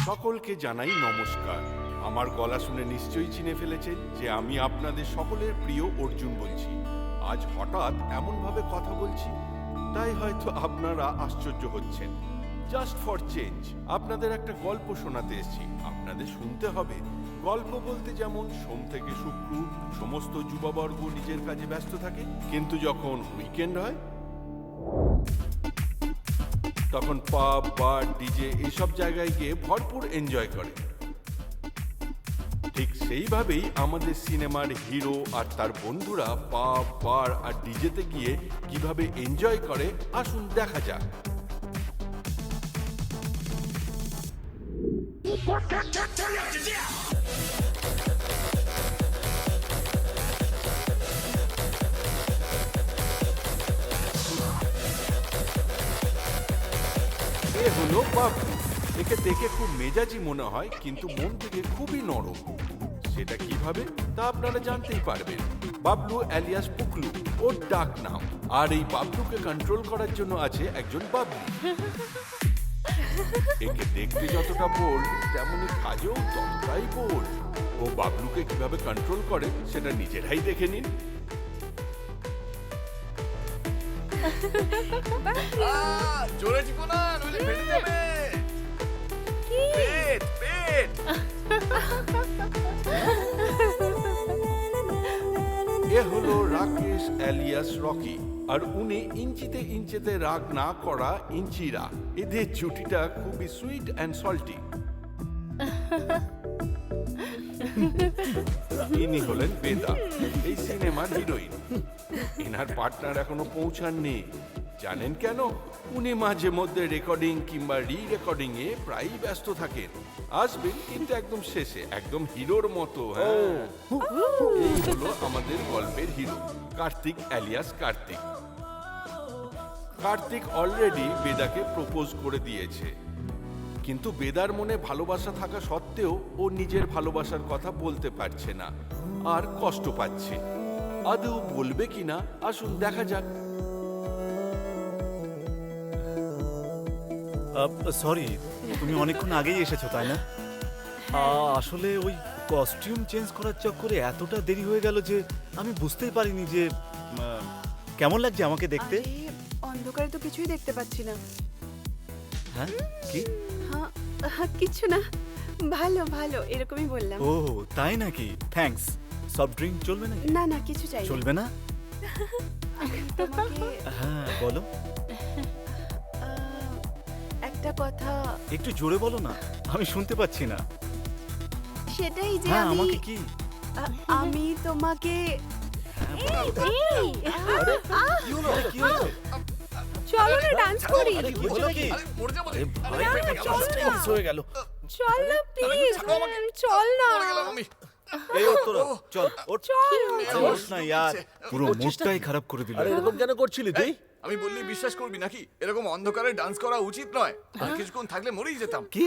সকলকে জানাই নমস্কার। আমার গলা শুনে নিশ্চয়ই চিনে ফেলেছেন যে আমি আপনাদের সকলের প্রিয় অর্জুন বলছি। আজ হঠাৎ এমনভাবে কথা বলছি, তাই হয়তো আপনারা আশ্চর্য হচ্ছেন। জাস্ট ফর চেঞ্জ আপনাদের একটা গল্প শোনাতে এসেছি, আপনাদের শুনতে হবে। গল্প বলতে যেমন সোম থেকে শুক্র সমস্ত যুববর্গ নিজের কাজে ব্যস্ত থাকে, কিন্তু যখন উইকেন্ড হয় তখন পাব, বার, ডিজে এইসব জায়গায় গিয়ে ভরপুর এনজয় করে। ঠিক সেইভাবেই আমাদের সিনেমার হিরো আর তার বন্ধুরা পাব, বার আর ডিজেতে গিয়ে কিভাবে এনজয় করে আসুন দেখা যাক। এ হলো বাবলু। একে দেখে খুব মেজাজি মনে হয়, কিন্তু মন থেকে খুবই নরম। সেটা কিভাবে তা আপনারা জানতেই পারবেন। বাবলু অ্যালিয়াস পুকলু ওর ডাক নাম। আর এই বাবলুকে কন্ট্রোল করার জন্য আছে একজন বাবলু। একে দেখতে যতটা বোল্ড, তেমনি কাজেও ততটাই বোল্ড। ও বাবলুকে কিভাবে কন্ট্রোল করে সেটা নিজেরাই দেখে নিন। জোরে টিপো না, নইলে ফেটে যাবে। পেট পেট। এ হলো রাকেশ অ্যালিয়াস রকি, আর উনি ইঞ্চিতে ইঞ্চিতে রাগ না করা ইঞ্চিরা। এদের জুটিটা খুবই সুইট অ্যান্ড সল্টি। ইনি হলেন বেদা, এই সিনেমার হিরোইন। এনার পার্টনার এখনো পৌঁছাননি। জানেন কেন? উনি মাঝে মধ্যে রেকর্ডিং কিংবা রি রেকর্ডিং এ প্রায়ই ব্যস্ত থাকেন। আসবেন কিন্তু একদম শেষে, একদম হিরোর মতো। হ্যাঁ, এই হলো আমাদের গল্পের hero Kartik alias Kartik. Kartik already বেদাকে প্রপোজ করে দিয়েছে, কিন্তু বেদার মনে ভালোবাসা থাকা সত্ত্বেও ও নিজের ভালোবাসার কথা বলতে পারছে না আর কষ্ট পাচ্ছে। আদৌ বলবে কিনা আসুন দেখা যাক। সরি, তুমি অনেকক্ষণ আগেই এসেছো তাই না? আসলে ওই কস্টিউম চেঞ্জ করার চক্করে এতটা দেরি হয়ে গেল যে আমি বুঝতেই পারিনি যে কেমন লাগছে আমাকে দেখতে। আরে, অন্ধকারে তো কিছুই দেখতে পাচ্ছি না। হ্যাঁ কি? হ্যাঁ, কিছু না, ভালো ভালো এরকমই বললাম। ও তাই নাকি? থ্যাঙ্কস। সফট ড্রিঙ্ক চলবে নাকি? না না, কিছু চাই না। চলবে না? তোমাকে হ্যাঁ বলো। একটা কথা। একটু জোরে বলো না, আমি শুনতে পাচ্ছি না। সেটাই যে হ্যাঁ আমি আমাকে কি? আমি তোমাকে কি হলো? কি হয়েছে? চলো না ডান্স করি। আরে কি হলো কি? আরে মরে যাবো রে। আরে ভাই, না, চল না। মিস হয়ে গেল। চল না প্লিজ, চল না। মরে গেলাম আমি। এই ওঠ তোরা, চল ওঠ। চল আরে ওঠ না ইয়ার, পুরো মুডটাই খারাপ করে দিল। আরে এরকম কেন করছিলি তুই? আমি বললেই বিশ্বাস করবি নাকি? এরকম অন্ধকারে ডান্স করা উচিত নয়। আর কিছুক্ষণ থাকলে মরেই যেতাম। কি?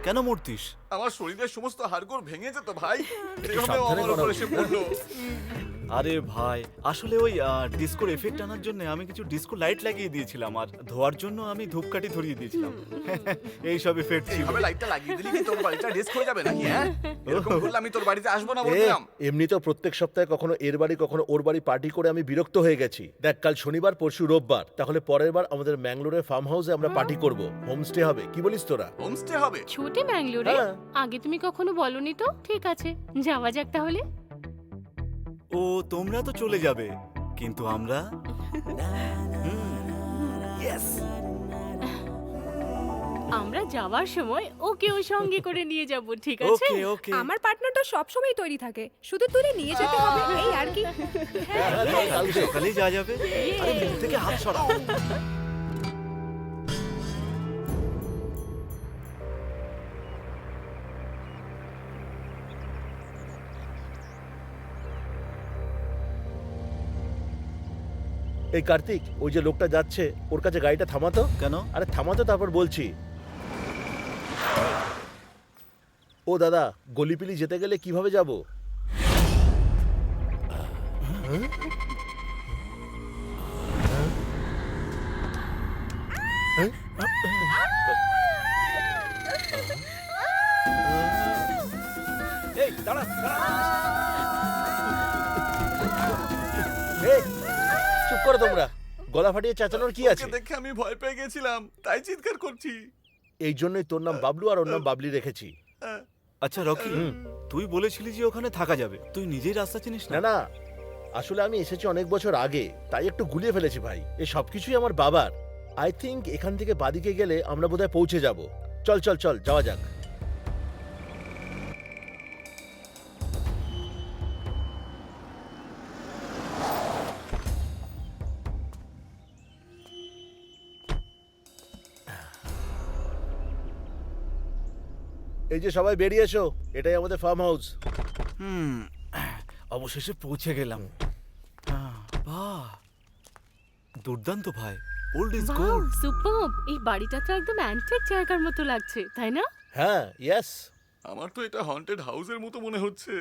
কেন মরতিস? আমার শরীরের সমস্ত হাড়গোড় ভেঙে যেত ভাই। এভাবে সাবধানে আমার উপর করো। এসে পড়লো। আরে ভাই, আসলে ওই ডিস্কোর এফেক্ট আনার জন্য আমি কিছু ডিস্কো লাইট লাগিয়ে দিয়েছিলাম, আর ধোয়ার জন্য আমি ধূপকাঠি ধরিয়ে দিয়েছিলাম। এই সব এফেক্ট ছিল। এইভাবে লাইটটা লাগিয়ে দিলি কি তোর বাড়িটা ডেস্ক হয়ে যাবে নাকি? হ্যাঁ, এরকম করলে আমি তোর বাড়িতে আসবো না এ, বললাম। এমনিতেও প্রত্যেক সপ্তাহে কখনো এর বাড়ি কখনো ওর বাড়ি পার্টি করে আমি বিরক্ত হয়ে গেছি। দেখ, কাল শনিবার পরশু রোববার, তাহলে পরের বার আমাদের ম্যাঙ্গালোরের ফার্ম হাউসে আমরা পার্টি করব। হোমস্টে হবে, কি বলিস তোরা? হোমস্টে হবে? ছুটি ব্যাঙ্গালোরে? হ্যাঁ। আগে তুমি কখনো বলনি তো। ঠিক আছে, যাওয়া যাক তাহলে। ও তোমরা তো চলে যাবে, কিন্তু আমরা ইয়েস, আমরা যাওয়ার সময় ওকেও সঙ্গে করে নিয়ে যাব, ঠিক আছে? ওকে ওকে। আমার পার্টনার তো সবসময় তৈরি থাকে, শুধু তুলে নিয়ে যেতে হবে, এই আর কি। কাল সকালেই যাওয়া যাবে। আরে মুখ থেকে হাত সরাও। এই কার্তিক, ওই যে লোকটা যাচ্ছে ওর কাছে গাড়িটা থামাতো। কেন? আরে থামাতো, তারপর বলছি। ও দাদা, গলিপিলি যেতে গেলে কিভাবে যাব? এই দাঁড়া এই, চুপ করো তোমরা, গলা ফাটিয়ে চেঁচানোর কি আছে? ওকে দেখে আমি ভয় পেয়ে গেছিলাম, তাই চিৎকার করছি। এই জন্যই তোর নাম বাবলু আর ওর নাম বাবলি রেখেছি। আচ্ছা রকি, তুই বলেছিলি যে ওখানে থাকা যাবে, তুই নিজেই রাস্তা চিনিস না না? না, আসলে আমি এসেছি অনেক বছর আগে, তাই একটু গুলিয়ে ফেলেছি ভাই। এই সবকিছুই আমার বাবার। আই থিংক এখান থেকে বাদিকে গেলে আমরা বোধহয় পৌঁছে যাব। চল চল চল, যাওয়া যাক। এই যে সবাই বেরিয়ে এসো, এটাই আমাদের ফার্ম হাউস। অবশেষে পৌঁছে গেলাম। বাহ, দুর্দান্ত ভাই, ওল্ড ইজ ওয়াও গোল্ড। সুপারব! এই বাড়িটা তো একদম অ্যান্টিক জায়গার মতো লাগছে, তাই না? হ্যাঁ, ইয়েস। আমার তো এটা হন্টেড হাউসের মতো মনে হচ্ছে।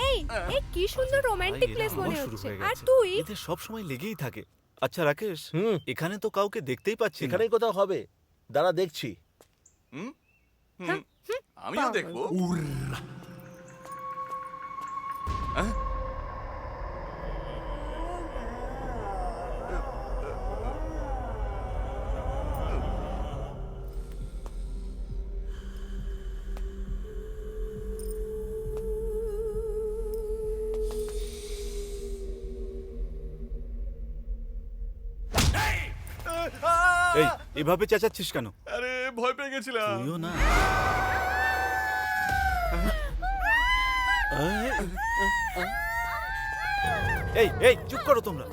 এই এই কি সুন্দর রোমান্টিক ভাই, প্লেস এরা মনে আবার শুরু হচ্ছে। হয়ে আর গেছে। তুই এদের সব সময় লেগেই থাকে। আচ্ছা রাকেশ, হুম, এখানে তো কাউকে দেখতেই পাচ্ছি না। এখানেই কোথাও হবে, দাঁড়া দেখছি। হুম হুম, আমিও দেখবো। হ্যাঁ? এই এভাবে চেঁচাচ্ছিস কেন? আরে ভয় পেয়ে গেছিলাম। তুইও না। এই এই চুপ করো তোমরা,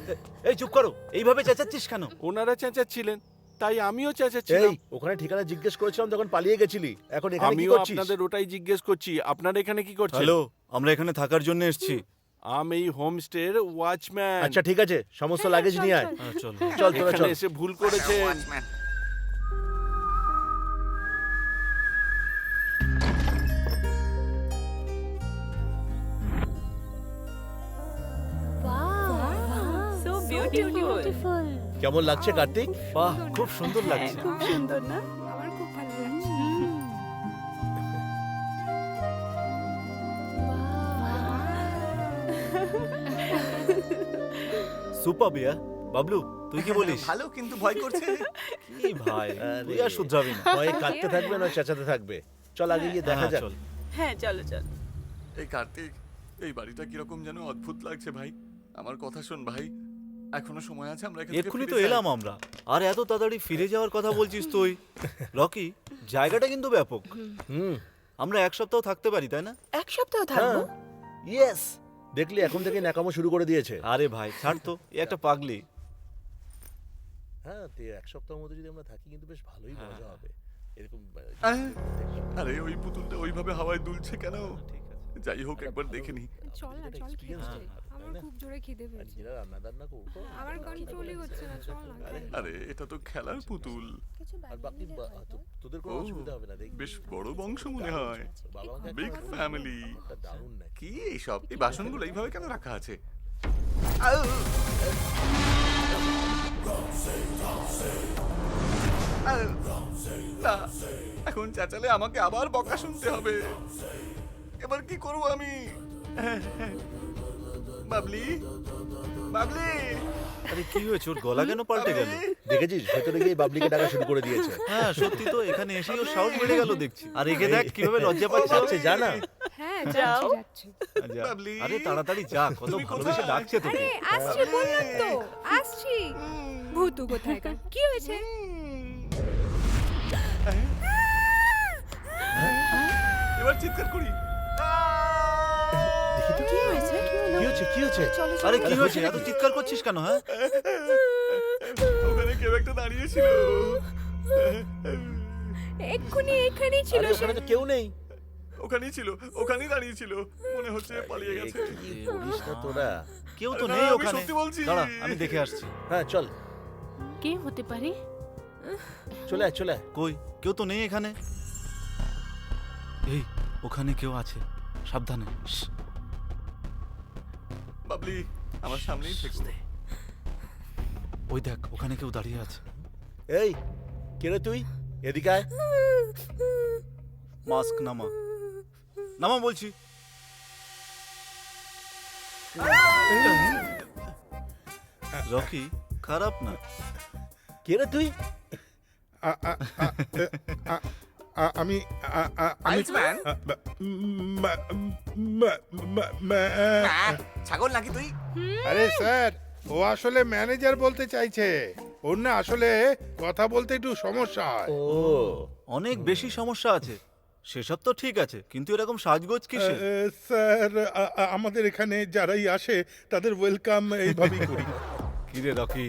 এই চুপ করো, এইভাবে চেঁচাচ্ছিস কেন? ওনারা চেঁচাচ্ছিলেন, তাই আমিও এই, চেঁচাচ্ছিলাম। ওখানে ঠিকানা জিজ্ঞেস করেছিলাম তখন পালিয়ে গেছিলি, এখন এখানে কি আমিও করছিস? আপনাদের ওটাই জিজ্ঞেস করছি, আপনারা এখানে কি করছেন? হ্যালো, আমরা এখানে থাকার জন্য এসেছি। আমি এই হোমস্টের ওয়াচম্যান। আচ্ছা ঠিক আছে, সমস্ত হ্যাঁ, লাগেজ চল, নিয়ে আয়। চল। চল চল তোরা এখানে চল। এসে ভুল করেছেন। So beautiful. কেমন লাগছে কার্তিক? বাহ, খুব সুন্দর হ্যাঁ, লাগছে। খুব সুন্দর না? আমার খুব ভালো লাগছে। সুপার বিয়া। বাবলু, তুই কি বলিস? ভালো, কিন্তু ভয় করছে। কি ভাই, তুই আর শুধরাবি না। হয় কাঁদতে থাকবে না চেঁচাতে থাকবে। চল আগে গিয়ে দেখা হ্যাঁ, যাক। চল। হ্যাঁ চলো চল। এই কার্তিক, এই বাড়িটা কিরকম যেন অদ্ভুত লাগছে ভাই। আমার কথা শোন ভাই, এখনো সময় আছে, আমরা এখান থেকে এক্ষুনি ফিরে তো যাই। এলাম আমরা, আর এত তাড়াতাড়ি ফিরে যাওয়ার কথা বলছিস তুই? রকি, জায়গাটা কিন্তু ব্যাপক। হুম, আমরা এক সপ্তাহ থাকতে পারি, তাই না? এক সপ্তাহ থাকবো? ইয়েস। দেখলি এখন থেকে ন্যাকামো শুরু করে দিয়েছে। আরে ভাই ছাড় তো, এ একটা পাগলি। হ্যাঁ, এক সপ্তাহের মধ্যে যদি আমরা থাকি কিন্তু বেশ ভালোই মজা হবে। এরকম আরে ওই পুতুলটা ওইভাবে হাওয়ায় দুলছে কেন? ঠিক আছে। যাই হোক, একবার দেখে নি। চল না, চল খেতে experience যাই। হবে, আমার তাই না? খুব জোরে খিদে পেয়েছে। নিজেরা রান্না টান্না করবো। আমার কন্ট্রোলই হচ্ছে না, চল না খাই। আরে এটা তো খেলার পুতুল। কিছু আর বাকি তোদের কোনো ও, অসুবিধা হবে না, দেখবি। বেশ বড় বংশ মনে হয়। বাবা আমাকে বিগ একটা ফ্যামিলি। একটা দারুণ নাকি। কি এইসব? এই বাসনগুলো এইভাবে কেন রাখা আছে? না, এখন চেঁচালে আমাকে আবার বকা শুনতে হবে। এবার কি করব আমি? বাবলি, বাবলি, আরে কি হয়েছে, ওর গলা কেন পাল্টে গেল? দেখেছিস, ভেতরে গিয়ে বাবলিকে ডাকা শুরু করে দিয়েছে। হ্যাঁ সত্যি তো, এখানে এসেই ওর সাউন্ড বেড়ে গেল দেখছি। আর একে দেখ কিভাবে লজ্জা পাচ্ছে। যাচ্ছে, যা না। হ্যাঁ, যাও। যাচ্ছি। যা। বাবলি। আরে তাড়াতাড়ি যা, কত তুমি ভালোবেসে কোথায়? ডাকছে তোকে। আরে আসছি বললাম তো, আসছি। ভূতু কোথায়কার? কি হয়েছে? এবার চিৎকার করি। দেখি তো কি হয়েছে? কি হলো? কি হচ্ছে, কি হচ্ছে? চলো আরে চলো। কি হয়েছে, এত চিৎকার করছিস কেন? হ্যাঁ ওখানে কেউ একটা দাঁড়িয়ে ছিল। এক্ষুনি এখানেই ছিল আরে সে। ওখানে তো কেউ নেই। ওখানেই ছিল, ওখানেই দাঁড়িয়ে ছিল। মনে হচ্ছে পালিয়ে গেছে। কি করিস না তোরা? কেউ তো আরে না, নেই আমি ওখানে। সত্যি বলছি। দাঁড়া, আমি দেখে আসছি। হ্যাঁ চল, কে হতে পারে? চলে আয়, চলে আয়। কই, কেউ তো নেই এখানে। এই ওখানে কেউ আছে, সাবধানে। শ্, বাবলি, আমার সামনেই থেকো। ওই দেখ, ওখানে কেউ দাঁড়িয়ে আছে। এই কে রে তুই? এদিকে আয়। মাস্ক নামা। নামা বলছি। রকি, খারাপ না। কে রে তুই? আমি মাইলসম্যান? ছাগল নাকি তুই? আরে স্যার, ও আসলে ম্যানেজার বলতে চাইছে। ওর না আসলে কথা বলতে একটু সমস্যা হয়। ও অনেক বেশি সমস্যা আছে, সেসব তো ঠিক আছে, কিন্তু এরকম সাজগোজ কিসে? স্যার, আমাদের এখানে যারাই আসে তাদের ওয়েলকাম এইভাবেই করি। কিরে রকি,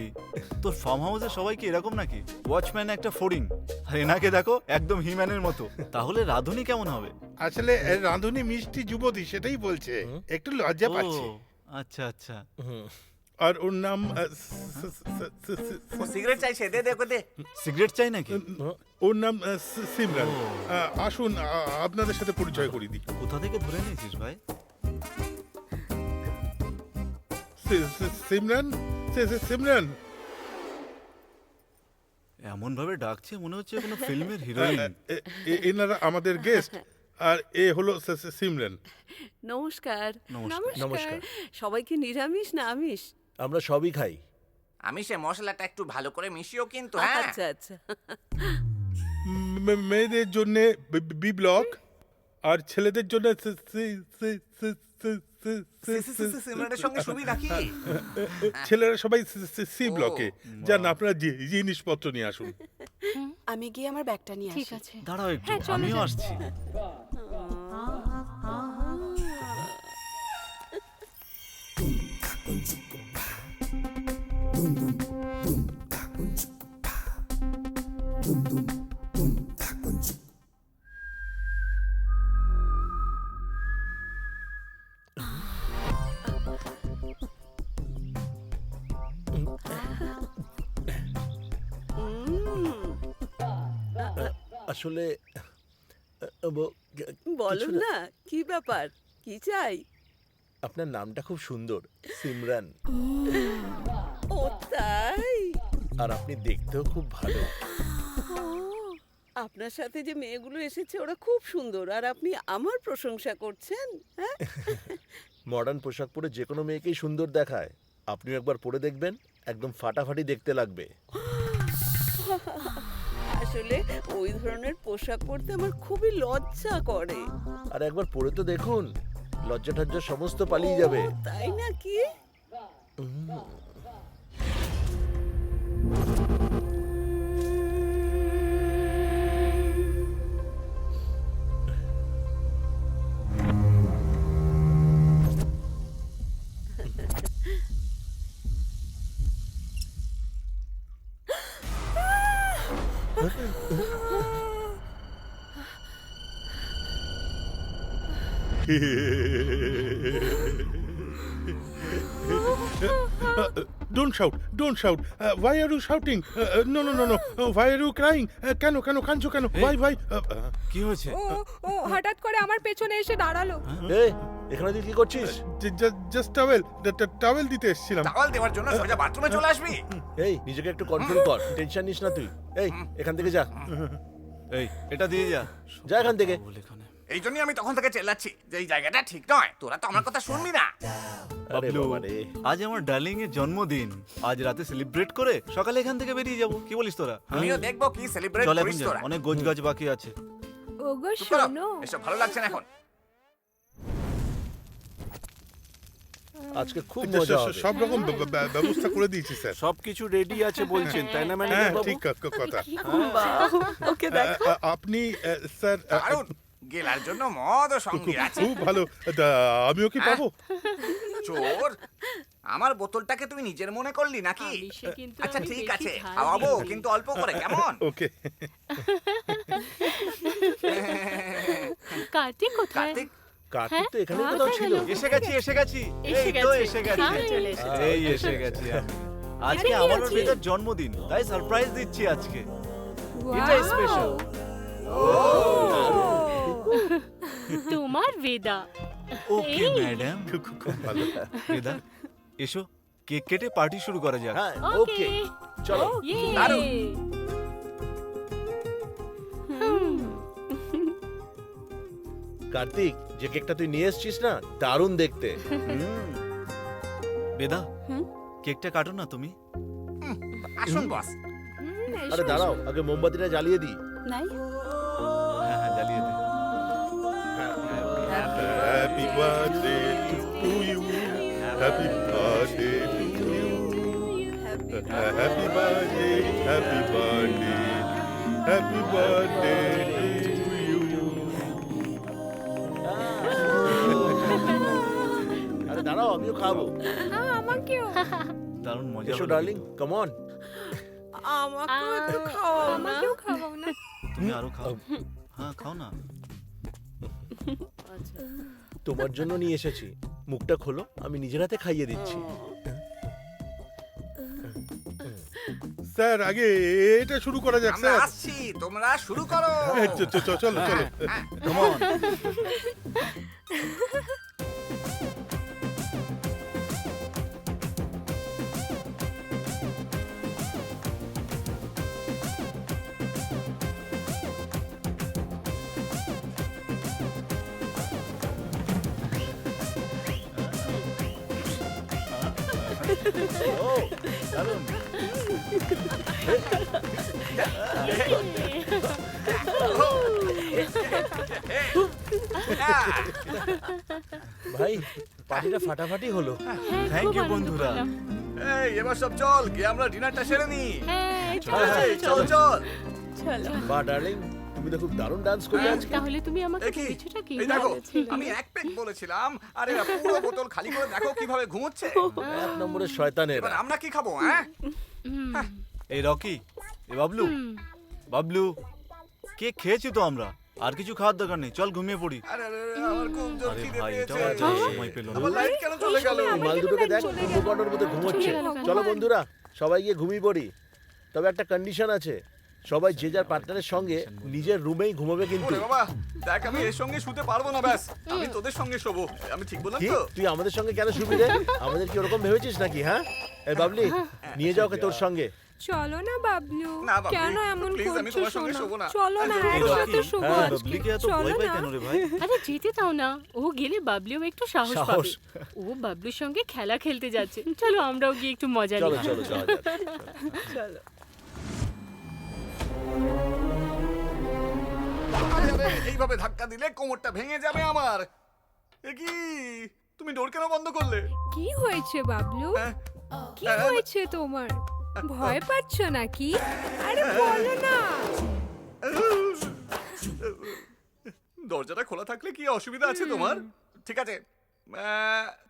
তোর ফার্ম হাউসে সবাই কি এরকম নাকি? ওয়াচম্যান একটা ফড়িং, আর এনাকে দেখো একদম হিম্যানের মতো। তাহলে রাধুনি কেমন হবে? আসলে রাঁধুনি মিষ্টি যুবতী, সেটাই বলছে। একটু লজ্জা পাচ্ছে। ও, আচ্ছা আচ্ছা। আর ওর নাম ও সিগারেট চাইছে, দে দে ওকে দে। সিগারেট চাই নাকি? ওর নাম সিমরান। আসুন, আপনাদের সাথে পরিচয় করিয়ে দিই। কোথা থেকে ধরে নিয়েছিস ভাই? সিমরান, সিমরান। এমন ভাবে ডাকছে মনে হচ্ছে কোনো ফিল্মের হিরোইন। এনারা আমাদের গেস্ট, আর এ হলো সিমরান। নমস্কার। নমস্কার। নমস্কার। সবাই কি নিরামিষ না আমিষ? আমরা সবই খাই। আমি সে মশলাটা একটু ভালো করে মিশিও কিন্তু, হ্যাঁ? আচ্ছা আচ্ছা। মেয়েদের জন্য বি ব্লক, আর ছেলেদের জন্য সিমরানের সঙ্গে শুবি নাকি? ছেলেরা সবাই সি ব্লকে। যান, আপনারা জিনিসপত্র নিয়ে আসুন। আমি গিয়ে আমার ব্যাগটা নিয়ে আসি। ঠিক আছে। দাঁড়াও একটু, হ্যাঁ, চলো আমিও যাই। আসছি। আসলে বলো কিছু না, কি ব্যাপার, কি চাই? আপনার নামটা খুব সুন্দর, সিমরান। ও তাই? আর আপনি দেখতেও খুব ভালো। ও, আপনার সাথে যে মেয়েগুলো এসেছে ওরা খুব সুন্দর, আর আপনি আমার প্রশংসা করছেন? হ্যাঁ, মডার্ন পোশাক পরে যে কোনো মেয়েকেই সুন্দর দেখায়। আপনিও একবার পরে দেখবেন, একদম ফাটাফাটি দেখতে লাগবে। আসলে ওই ধরনের পোশাক পরতে আমার খুবই লজ্জা করে। আর একবার পরে তো দেখুন, লজ্জা টজ্জা সমস্ত পালিয়ে যাবে। ও, তাই নাকি? Don't shout, don't shout. Why are you shouting? No no no no, why are you crying? কেন কেন কাঁদছো কেন? ভাই ভাই, কি হয়েছে? ও ও হঠাৎ করে আমার পেছনে এসে দাঁড়ালো। এই, এখানে তুই কি করছিস? জাস্ট টাওয়েল, টাওয়েল দিতে এসেছিলাম। টাওয়াল দেওয়ার জন্য সোজা বাথরুমে চলে আসবি? এই, নিজেকে একটু কন্ট্রোল কর, টেনশন নিস না তুই। এই, এখান থেকে যা, এই, এটা দিয়ে যা। যা এখান থেকে। বল এখানে। এই জন্যই আমি তখন থেকে চেল্লাচ্ছি যে এই জায়গাটা ঠিক নয়, তোরা তো আমার কথা শুনবি না। আরে বাবলু, বাবা রে। আজ আমার ডার্লিং এর জন্মদিন। আজ রাতে সেলিব্রেট করে সকালে এখান থেকে বেরিয়ে যাব। কি বলিস তোরা? আমিও দেখবো কি সেলিব্রেট চল এখন করিস যা, তোরা। অনেক গোছগাছ বাকি আছে। ওগো চুপ করো, শোনো, এসব ভালো লাগছে না এখন। আজকে খুব মজা হবে। সব রকম ব্যবস্থা করে দিয়েছি স্যার। সবকিছু রেডি আছে বলছেন, তাই না হ্যাঁ, ম্যানেজার বাবু? ঠিক কথা। বাহ, ওকে দেখো। আপনি স্যার, দারুণ, গেলার জন্য মদ ও সঙ্গী আছে। খুব ভালো। আমিও কি পাবো? চোর, আমার বোতলটাকে তুই নিজের মনে করলি নাকি? আমিষে কিন্তু আচ্ছা আমি ঠিক বেশি আছে, ঝাল খাওয়াবো দিই। কিন্তু অল্প করে, কেমন? ওকে। কার্তিক কোথায়? কার্তিক, কার্তিক তো এখানে হ্যাঁ, কোথাও কোথায় ছিল। গেল? এসে গেছি, এসে গেছি। এসে এই তো গেছে। এসে গেছি। হ্যাঁ, চলে এসেছে। এই এসে গেছি আমি। আজকে কি আমার আছে? বেদার জন্মদিন, তাই সারপ্রাইজ দিচ্ছি আজকে। Wow! এটাই স্পেশাল। তোমার বেদা। ওকে এই। ম্যাডাম। খুব ভালো। বেদা, এসো কেক কেটে পার্টি শুরু করা যাক। হ্যাঁ, ওকে, ওকে। চলো। ইয়ে। দারুণ। কার্তিক, যে কেকটা তুই নিয়ে এসেছিস না, দারুণ দেখতে। বেদা হুম? কেকটা কাটো না তুমি। আসুন বস। আরে দাঁড়াও, আগে মোমবাতিটা জ্বালিয়ে দিই। নাই হ্যাঁ হ্যাঁ জ্বালিয়ে দে। Happy birthday to you, happy birthday to you, happy birthday, happy birthday, happy birthday to you. আরে দাঁড়াও, আমিও খাবো। আমাকেও দারুণ মজা এসো হলো ডার্লিং, কিন্তু। Come on. আমাকেও একটু খাওয়াও না। আমাকেও খাওয়াও না। তুমি আরো খাও। হ্যাঁ খাও না। তোমার জন্য নিয়ে এসেছি, মুখটা খোলো, আমি নিজের হাতে খাইয়ে দিচ্ছি। স্যার আগে এটা শুরু করা যাক আমরা স্যার। আসছি, তোমরা শুরু করো। চলো চলো চলো। Come on. ও, দারুণ। ভাই, পার্টিটা ফাটাফাটি হলো। থ্যাংক ইউ বন্ধুরা। এই এবার সব চল, গিয়ে আমরা ডিনারটা সেরে নি। হ্যাঁ এই, চল চল। চলো বাহ ডার্লিং, তুমি তো খুব দারুণ ডান্স করলে আজকে। তাহলে তুমি আমাকে এ কি? কিছুটা কি এই দেখো, বলেছিলে? আমি এক পেক বলেছিলাম, আরে এরা পুরো বোতল খালি করে দেখো কিভাবে ঘুমোচ্ছে। এক নম্বরের শয়তানের। এবার আমরা কি খাবো? হ্যাঁ, হুম, এই রকি, এ বাবলু, হুম। বাবলু, কেক খেয়েছি তো আমরা, আর কিছু খাওয়ার দরকার নেই, চল ঘুমিয়ে পড়ি। আরে আরে আরে, আমার খুব জোর আরে খিদে ভাই, পেয়েছে। এটাও এত সময় পেলো না। আমার লাইট কেন চলে গেল? এই মাল দুটোকে দেখ, কুম্ভকর্ণের মধ্যে ঘুমোচ্ছে। চলে গেল। চলো বন্ধুরা, সবাই গিয়ে ঘুমিয়ে পড়ি। তবে একটা কন্ডিশন আছে, সবাই যে যার পার্টনারের সঙ্গে নিজের রুমেই ঘুমাবে কিন্তু। ওরে বাবা, দেখ আমি এর সঙ্গে শুতে পারবো না, ব্যাস আমি তোদের সঙ্গে শোবো। আমি ঠিক বললাম কি তো? তুই আমাদের সঙ্গে কেন শুবি রে? আমাদের কি ওরকম ভেবেছিস নাকি? হ্যাঁ, এই বাবলি, নিয়ে যাও ওকে তোর সঙ্গে। চলো না বাবলু, না, বাবলু, কেন এমন please, আমি করছো? তোমার সঙ্গে সোনা? শোবো না। চলো না, এই এই একসাথে রকি, শোবো হ্যাঁ, আজকে। বাবলিকে এত চলো ভয় পায় না। কেন রে ভাই? আরে যেতে দাও না, ও গেলে বাবলিও একটু সাহস সাহস। পাবে। ও বাবলুর সঙ্গে খেলা খেলতে যাচ্ছে, চলো আমরাও গিয়ে একটু মজা চলো নিই। চলো যাওয়া যাক। চলো আরে, আরে, এইভাবে ধাক্কা দিলে কোমরটা ভেঙে যাবে আমার। এ কি, তুমি ডোর কেন বন্ধ করলে? কি হয়েছে বাবলু? হ্যাঁ? কি হয়েছে তোমার? ভয় পাচ্ছ নাকি? আরে বলো না। দরজাটা খোলা থাকলে কি অসুবিধা আছে তোমার? ঠিক আছে,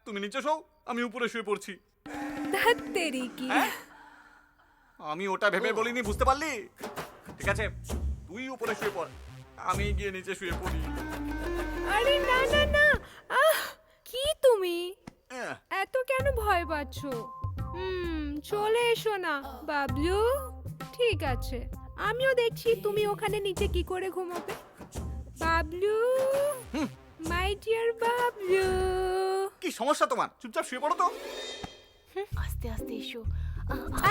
তুমি নিচে শোও, আমি উপরে শুয়ে পড়ছি। ধাত্তেরি কি? আমি ওটা ভেবে বলিনি, বুঝতে পারলি? ঠিক আছে, তুই উপরে শুয়ে পড়, আমি গিয়ে নিচে শুয়ে পড়ি। আরে না না না, কি তুমি আহ, এত কেন ভয় পাচ্ছ? চলে এসো না বাবলু। ঠিক আছে, আমিও দেখছি তুমি ওখানে নিচে কি করে ঘুমাবে। Bablu, my dear Bablu. কি সমস্যা তোমার? চুপচাপ শুয়ে পড়ো তো। আস্তে আস্তে এসো।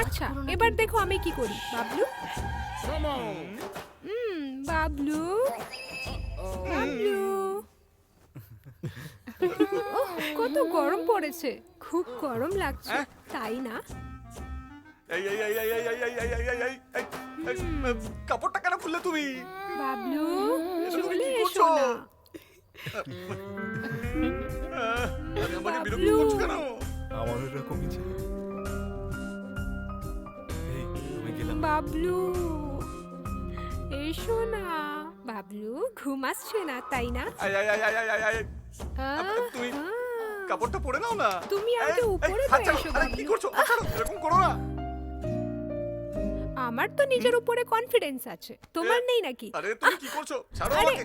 আচ্ছা, এবার দেখো আমি কি করি। বাবলু, বাবলু, বাবলু। ওহ, কত গরম পড়েছে, খুব গরম লাগছে, তাই না? এই এই এই এই এই এই এই এই এই এই এই এই, কাপড়টা কেন খুললে তুমি? বাবলু, তুমি চলে কি এসো করছো? না। আরে আমাকে বিরক্ত বাবলু। করছো কেন? আমারও এরকমই ছিল। এই, আমি গেলাম। বাবলু, এসো না। বাবলু, ঘুম আসছে না, তাই না? এই, এই, এই, এই, এই, এই, এই, তুমি কাপড়টা পরে নাও না। তুমি এই, আগে এই, উপরে তো হাত ছাড়ো। এসো, আরে কি বাবলু। করছো? হাত ছাড়ো, এরকম করো না। আমার তো নিজের উপরে কনফিডেন্স আছে, তোমার নেই নাকি? আরে তুমি কি করছো? ছাড়ো আরে। আমাকে।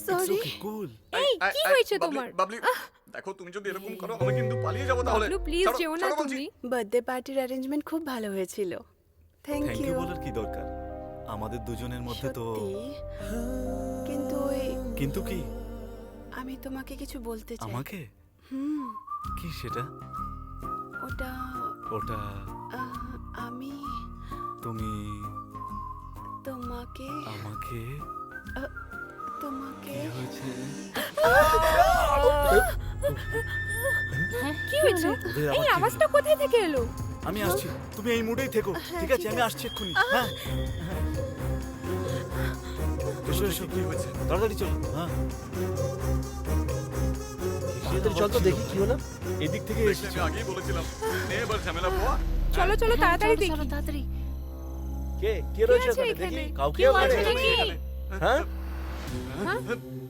সরি। কুল। এই, কি হয়েছে বাবলি, তোমার? বাবলি, দেখো তুমি যদি এরকম করো আমি কিন্তু পালিয়ে যাবো তাহলে। বাবলু, প্লিজ ছাড়ো, যেও না ছাড়ো বলছি। তুমি। বার্থডে পার্টির অ্যারেঞ্জমেন্ট খুব ভালো হয়েছিল। থ্যাংক থ্যাংক ইউ ইউ বলার কি দরকার? আমাদের দুজনের মধ্যে তো সত্যি? কিন্তু ওই কিন্তু কি আমি তোমাকে কিছু বলতে চাই। আমাকে হুম, কি সেটা ওটা ওটা আমি তুমি তোমাকে আমাকে তোমাকে কি হয়েছে কি হয়েছে? ওদের আবার এই কি হলো? আওয়াজটা কোথায় থেকে এলো? আমি আসছি তুমি এই মুডেই থেকো ঠিক আছে আমি আসছি এক্ষুনি হ্যাঁ এসো এসো কি হয়েছে? তাড়াতাড়ি চলো হ্যাঁ তাড়াতাড়ি চল তো দেখি কি হলো। এদিক থেকে দেখলে এসেছি আমি আগেই বলেছিলাম নে এবার ঝামেলা পোয়া। চলো চলো তাড়াতাড়ি দেখি। চলো তাড়াতাড়ি। কে কে রয়েছে আছে ওখানে এখানে? দেখি কাউকে কেউ ওখানে আছে নাকি? হ্যাঁ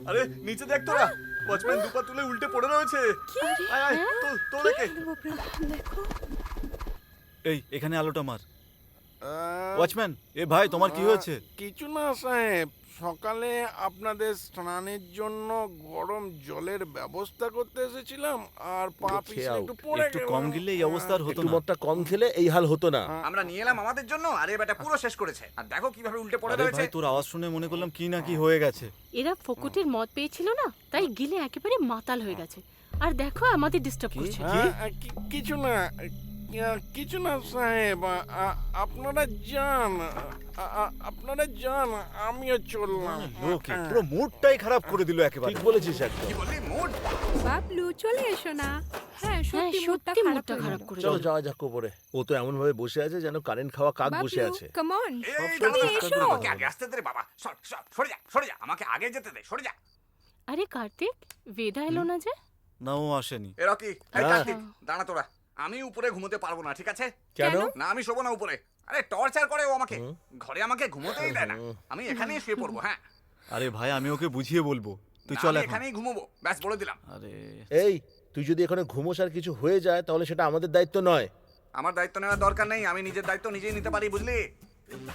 আরে নিচে দেখ তোরা ওয়াচম্যান দুপা তুলে উল্টে পড়ে রয়েছে আয় আয় তোল একে দেখো এই এখানে আলোটা মার ওয়াচম্যান এ ভাই তোমার কি হয়েছে কিছু না সাহেব, সকালে আপনাদের স্নানের জন্য গরম জলের ব্যবস্থা করতে এসেছিলাম আর পা খেয়ে পিছলে আও। একটু পড়ে একটু গেলাম। কম গিললে এই অবস্থা আর হতো একটু না মদটা কম খেলে এই হাল হতো না। আমরা নিয়ে এলাম আমাদের জন্য আর এই বেটা পুরো শেষ করেছে আর দেখো কিভাবে উল্টে পড়ে আরে রয়েছে ভাই তোর আওয়াজ শুনে মনে করলাম কি না কি হয়ে গেছে এরা ফকুটের মদ পেয়েছিল না, তাই গিলে একেবারে মাতাল হয়ে গেছে। আর দেখো আমাদের ডিস্টার্ব করছে। কিছু না কিছু না সাহেব, আপনারা যান আপনারা যান, আমিও চললাম। লোকে পুরো মুডটাই খারাপ করে দিল একেবারে ঠিক বলেছিস একদম। কি বললি মুড বাবলু চলে এসো না। হ্যাঁ হ্যাঁ সত্যি মুডটা সত্যি খারাপ মুডটা হয়ে খারাপ গেল। করে চলো দিল। যাওয়া যাক উপরে। ও তো এমন ভাবে বসে আছে যেন কারেন্ট খাওয়া কাক বসে বাবলু আছে। Come on. এই সব দাঁড়া, এসো। আমাকে আগে আসতে দে রে বাবা সরে যা আমাকে আগে যেতে দে সরে যা আরে কার্তিক, বেদা এলো না যে? না ও আসেনি এ রকি এই হ্যাঁ। কার্তিক দাঁড়া তোরা আমি উপরে ঘুমোতে পারবো না ঠিক আছে কেন? না আমি শোবো না উপরে আরে টর্চার করে ও আমাকে ঘরে আমাকে ঘুমোতেই দেয় না আমি এখানেই শুয়ে পড়বো হ্যাঁ আরে ভাই আমি ওকে বুঝিয়ে বলবো তুই না, চল আমি এখন এখানেই ঘুমোবো ব্যাস বলে দিলাম আরে এই তুই যদি এখানে ঘুমোস আর কিছু হয়ে যায় তাহলে সেটা আমাদের দায়িত্ব নয়। আমার দায়িত্ব নেওয়ার দরকার নেই আমি নিজের দায়িত্ব নিজেই নিতে পারি বুঝলি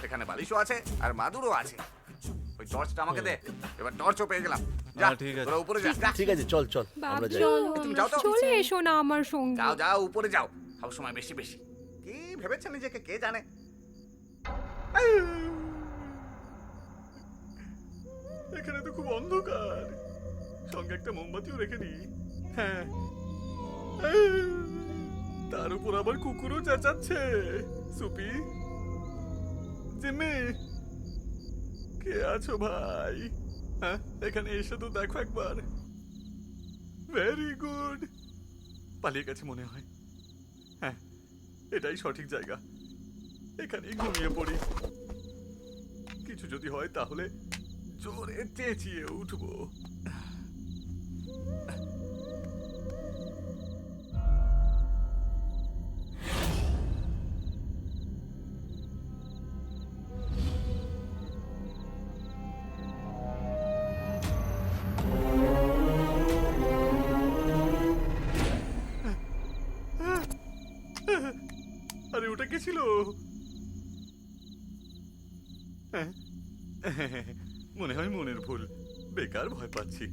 এখানে বালিশও আছে আর মাদুরও আছে ওই টর্চটা আমাকে দে এবার টর্চও পেয়ে গেলাম যা হ্যাঁ, ঠিক আছে। তোরা উপরে যা যা। ঠিক আছে চল চল আমরা যাই। বাবলু তুমি যাও তো। চলে এসো না আমার সঙ্গে। যাও যাও উপরে যাও সব সময় বেশি বেশি কি ভেবেছে নিজেকে কে জানে এখানে তো খুব অন্ধকার সঙ্গে একটা মোমবাতিও রেখে দিই হ্যাঁ তার উপর আবার কুকুরও চেঁচাচ্ছে সুপি জিম্মি কে আছো ভাই হ্যাঁ এখানে এসে তো দেখো একবার ভেরি গুড পালিয়ে গেছে মনে হয় হ্যাঁ এটাই সঠিক জায়গা এখানেই ঘুমিয়ে পড়ি কিছু যদি হয় তাহলে জোরে চেঁচিয়ে উঠবো আরে ওটা কে ছিল হ্যাঁ? মনে হয় মনের ভুল বেকার ভয় পাচ্ছি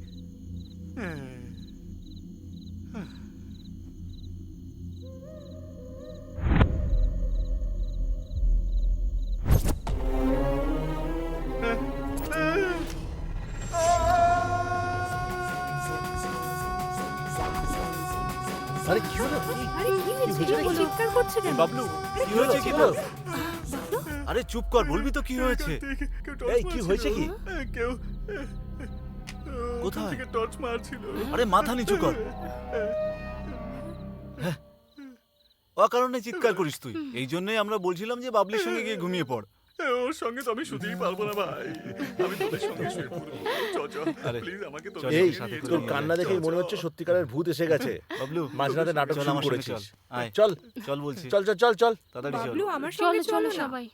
আরে কি হলো? আরে কি হয়েছে? হয়েছে? কি চিৎকার করছে কেন? বাবলু কি হয়েছে কি তোর? আরে চুপ কর বলবি তো কি হয়েছে এই কি হয়েছে কি? কেউ কোথায়? থেকে টর্চ মারছিল আরে মাথা নিচু কর অকারণে চিৎকার করিস তুই এই জন্যই আমরা বলছিলাম যে বাবলির সঙ্গে গিয়ে ঘুমিয়ে পড় ওর সঙ্গে তো আমি শুতেই পারবো না ভাই আমি তোদের সঙ্গে শুয়ে পড়বো আরে, প্লিজ আমাকে চল, এই সাথে করে তোর নিয়ে কান্না দেখেই মনে হচ্ছে সত্যিকারের ভূত এসে গেছে। বাবলু মাঝরাতে নাটক চল শুরু আমার সঙ্গে করেছিস। চল আয় চল চল বলছি চল চল চল চল। তাড়াতাড়ি চল বাবলু আমার চলো সঙ্গে চলো চলো না। সবাই।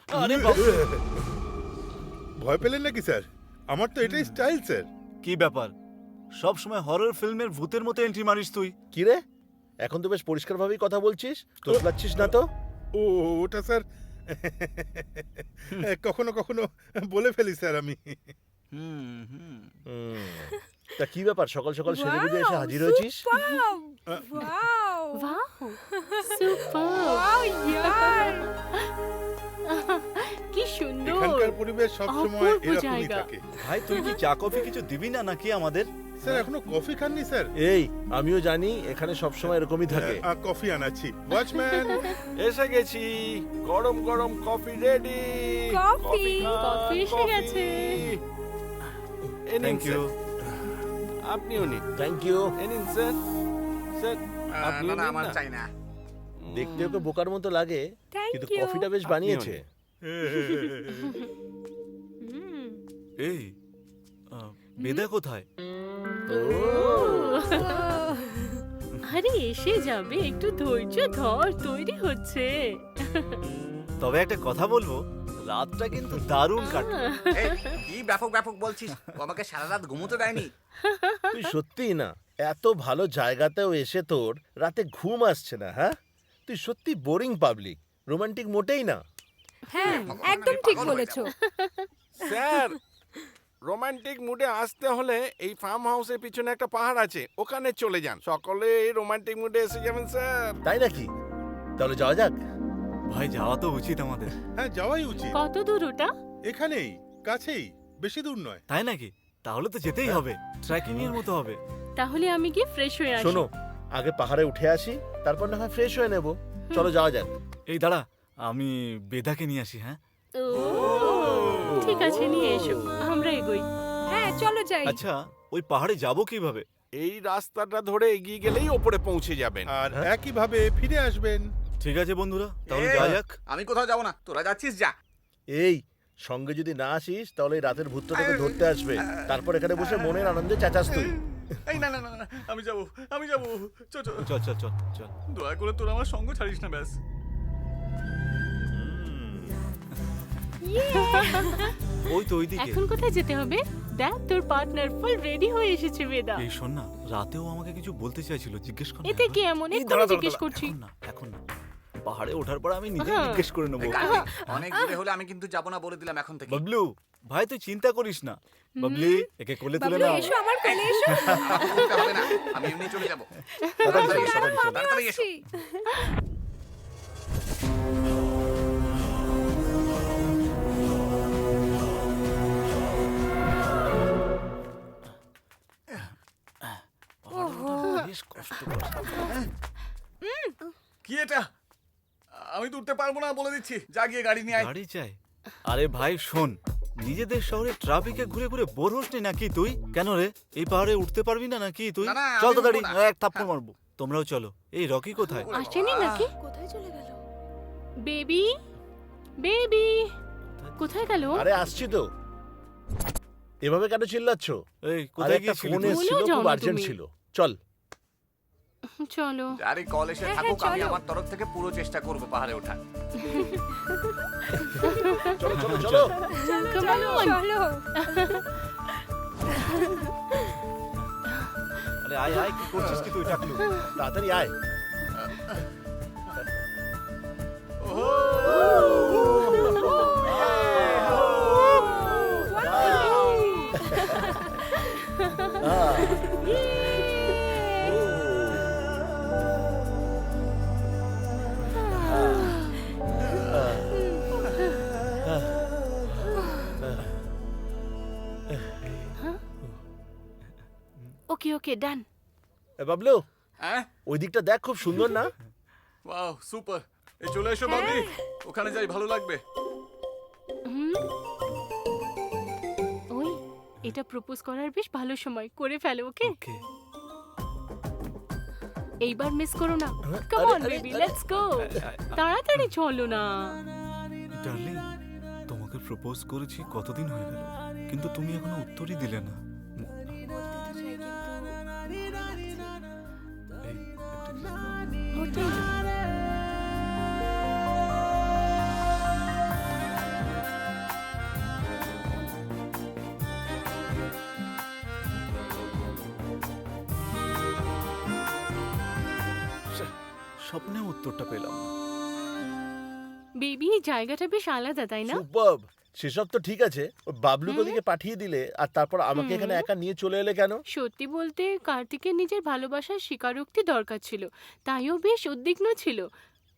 আরে বাবলু ভয় পেলেন নাকি স্যার? আমার তো এটাই স্টাইল স্যার। কি ব্যাপার সব সময় হরর ফিল্মের ভূতের মতো এন্ট্রি মারিস তুই কি রে এখন তো বেশ পরিষ্কারভাবেই কথা বলছিস, তোষলাচ্ছিস না তো? ও ওটা স্যার কখনো কখনো বলে ফেলি স্যার আমি। হুম। তা কি ব্যাপার সকাল সকাল সেজে গুজে এসে হাজির হয়েছিস? ওয়াও বাহ সুপার ওয়াও ইয়ার কি সুন্দর এখানকার পরিবেশ সবসময় অপূর্ব এরকমই জায়গা। থাকে। ভাই তুই কি চা কফি কিছু দিবি না নাকি আমাদের? স্যার এখনো কফি খাননি স্যার? এই আমিও জানি এখানে সবসময় এরকমই থাকে। কফি আনাচ্ছি। ওয়াচম্যান, এসে গেছি, গরম গরম কফি রেডি। কফি। কফি এসে গেছে। Thank you. আপনিও নিন। Thank you. এ নিন স্যার। স্যার আপনিও না না নিন আমার না। চাই না। দেখতে ওকে বোকার মতো লাগে, Thank কিন্তু you. কফিটা বেশ বানিয়েছে। এই বেদা কোথায়? আরে এসে যাবে, একটু ধৈর্য ধর, তৈরি হচ্ছে। তবে একটা কথা বলবো, রাতটা কিন্তু দারুণ কাটলো। এই, কি ব্যাপক ব্যাপক বলছিস? ও আমাকে সারা রাত ঘুমোতে দেয়নি। তুই সত্যিই না, এত ভালো জায়গাতেও এসে তোর রাতে ঘুম আসছে না? হ্যাঁ, তুই সত্যি বোরিং পাবলিক, রোমান্টিক মোটেই না। হ্যাঁ ভগবান, একদম আমি ঠিক পাগল হয়ে বলেছো। স্যার, রোমান্টিক মুডে আসতে হলে এই ফার্ম হাউসের পিছনে একটা পাহাড় আছে, ওখানে চলে যান। সকলে এই রোমান্টিক মুডে এসে যাবেন স্যার। তাই নাকি? তাহলে যাওয়া যাক। ভাই যাওয়া তো উচিত আমাদের। হ্যাঁ যাওয়াই উচিত। কত দূর ওটা? এখানেই কাছেই, বেশি দূর নয়। তাই নাকি? তাহলে তো যেতেই হবে, ট্রেকিং এর মতো হবে। তাহলে আমি কি ফ্রেশ হয়ে আসি? শোনো, আগে পাহাড়ে উঠে আসি, তারপর না হয় ফ্রেশ হয়ে নেব। চলো যাওয়া যাক। এই দাঁড়া, আমি বেদাকে নিয়ে আসি। হ্যাঁ ও ঠিক আছে, নিয়ে এসো, আমরা এগোই। হ্যাঁ চলো যাই। আচ্ছা, ওই পাহাড়ে যাব কিভাবে? এই রাস্তাটা ধরে এগিয়ে গেলেই ওপরে পৌঁছে যাবেন। আর একইভাবে ফিরে আসবেন। ঠিক আছে বন্ধুরা, তাহলে এই, যাওয়া যাক। আমি কোথাও যাবো না, তোরা যাচ্ছিস যা। এই সঙ্গে যদি না আসিস তাহলে এই রাতের ভূতটা তোকে ধরতে আসবে, তারপর এখানে বসে মনের আনন্দে চেঁচাস তুই। এই না না না না, আমি যাবো, আমি যাবো। চল চল, চল চল চল চল। দয়া করে তোরা আমার সঙ্গ ছাড়িস না ব্যাস। ওই তো ওইদিকে। এখন কোথায় যেতে হবে? দেখ তোর পার্টনার ফুল রেডি হয়ে এসেছে বেদা। এই শোন না, রাতেও আমাকে কিছু বলতে চাইছিল, জিজ্ঞেস কর না এতে একবার। কি এমন? এই এক্ষুনি দাঁড়া, দাঁড়া, জিজ্ঞেস দাঁড়া, করছি। এখন না, এখন না। পাহাড়ে ওঠার পর আমি নিজেই হ্যাঁ। জিজ্ঞেস করে নেবো। এই কার্তিক, অনেক দূরে হলে আমি কিন্তু যাবো না বলে দিলাম এখন থেকে। বাবলু ভাই, তুই চিন্তা করিস না। বাবলি, একে কোলে তুলে বাবলু নাও। এসো আমার কোলে এসো। আমাকে বলতে হবে না, আমি এমনি চলে যাবো। তাড়াতাড়ি এসো, দাঁড়াও, তাড়াতাড়ি এসো। আমিও তাড়াতাড়ি এসো। আসছি। বেশ কষ্টকর। কি এটা? আমি তো উঠতে পারবো না বলে দিচ্ছি, যা গিয়ে গাড়ি নিয়ে আয়। গাড়ি চাই? আরে ভাই শোন, নিজেদের শহরে ট্রাফিকে ঘুরে ঘুরে বোর হোস নি নাকি তুই? কেন রে, এই পাহাড়ে উঠতে পারবি না নাকি তুই? না, না, চল আমি তো দাঁড়ি, উঠবো না। এক থাপ্পড় মারবো। তোমরাও চলো। এই রকি কোথায়? আসেনি নাকি? কোথায় চলে গেল? বেবি, বেবি কোথায় গেল? আরে আসছি তো। এভাবে কেন চিল্লাচ্ছ? এই আরে কোথায় একটা গিয়েছিলি ফোন তুই? এসেছিল, ভুলেও যাও খুব না আর্জেন্ট তুমি। ছিল। চল। চলো। আরে কল এসে হ্যাঁ, থাকুক, হ্যাঁ, আমি চলো। আমার তরফ থেকে পুরো চেষ্টা করবো পাহাড়ে ওঠার। চলো চলো চলো। Come on. চলো। আরে আয় আয়, কি করছিস কি তুই টাকলু? তাড়াতাড়ি আয়। ওকে ওকে ডান। এ বাবলু, হ্যাঁ, ওই দিকটা দেখ, খুব সুন্দর না? Wow super. এই চলে এসো বাবলি, ওখানে যাই, ভালো লাগবে। ওই এটা প্রপোজ করার বেশ ভালো সময়, করে ফেলো। ওকে ওকে। এইবার মিস করো না। কাম আরে, অন আরে, বেবি, আরে। Let's go. তাড়াতাড়ি চলো না। ডার্লিং, তোমাকে প্রপোজ করেছি কতদিন হয়ে গেল, কিন্তু তুমি এখনো উত্তরই দিলে না। বলতে তো চাই কিন্তু এই, একটু kiss দাও। মোটেই না। স্বপ্নে উত্তরটা পেলাম না। বেবি এই জায়গাটা বেশ আলাদা তাই না? সুপারব। সেসব তো ঠিক আছে, ওই বাবলুকে ওদিকে পাঠিয়ে দিলে আর তারপর আমাকে এখানে একা নিয়ে চলে এলে কেন? সত্যি বলতে কার্তিকের নিজের ভালোবাসার স্বীকারোক্তি দরকার ছিল, তাইও বেশ উদ্বিগ্ন ছিল।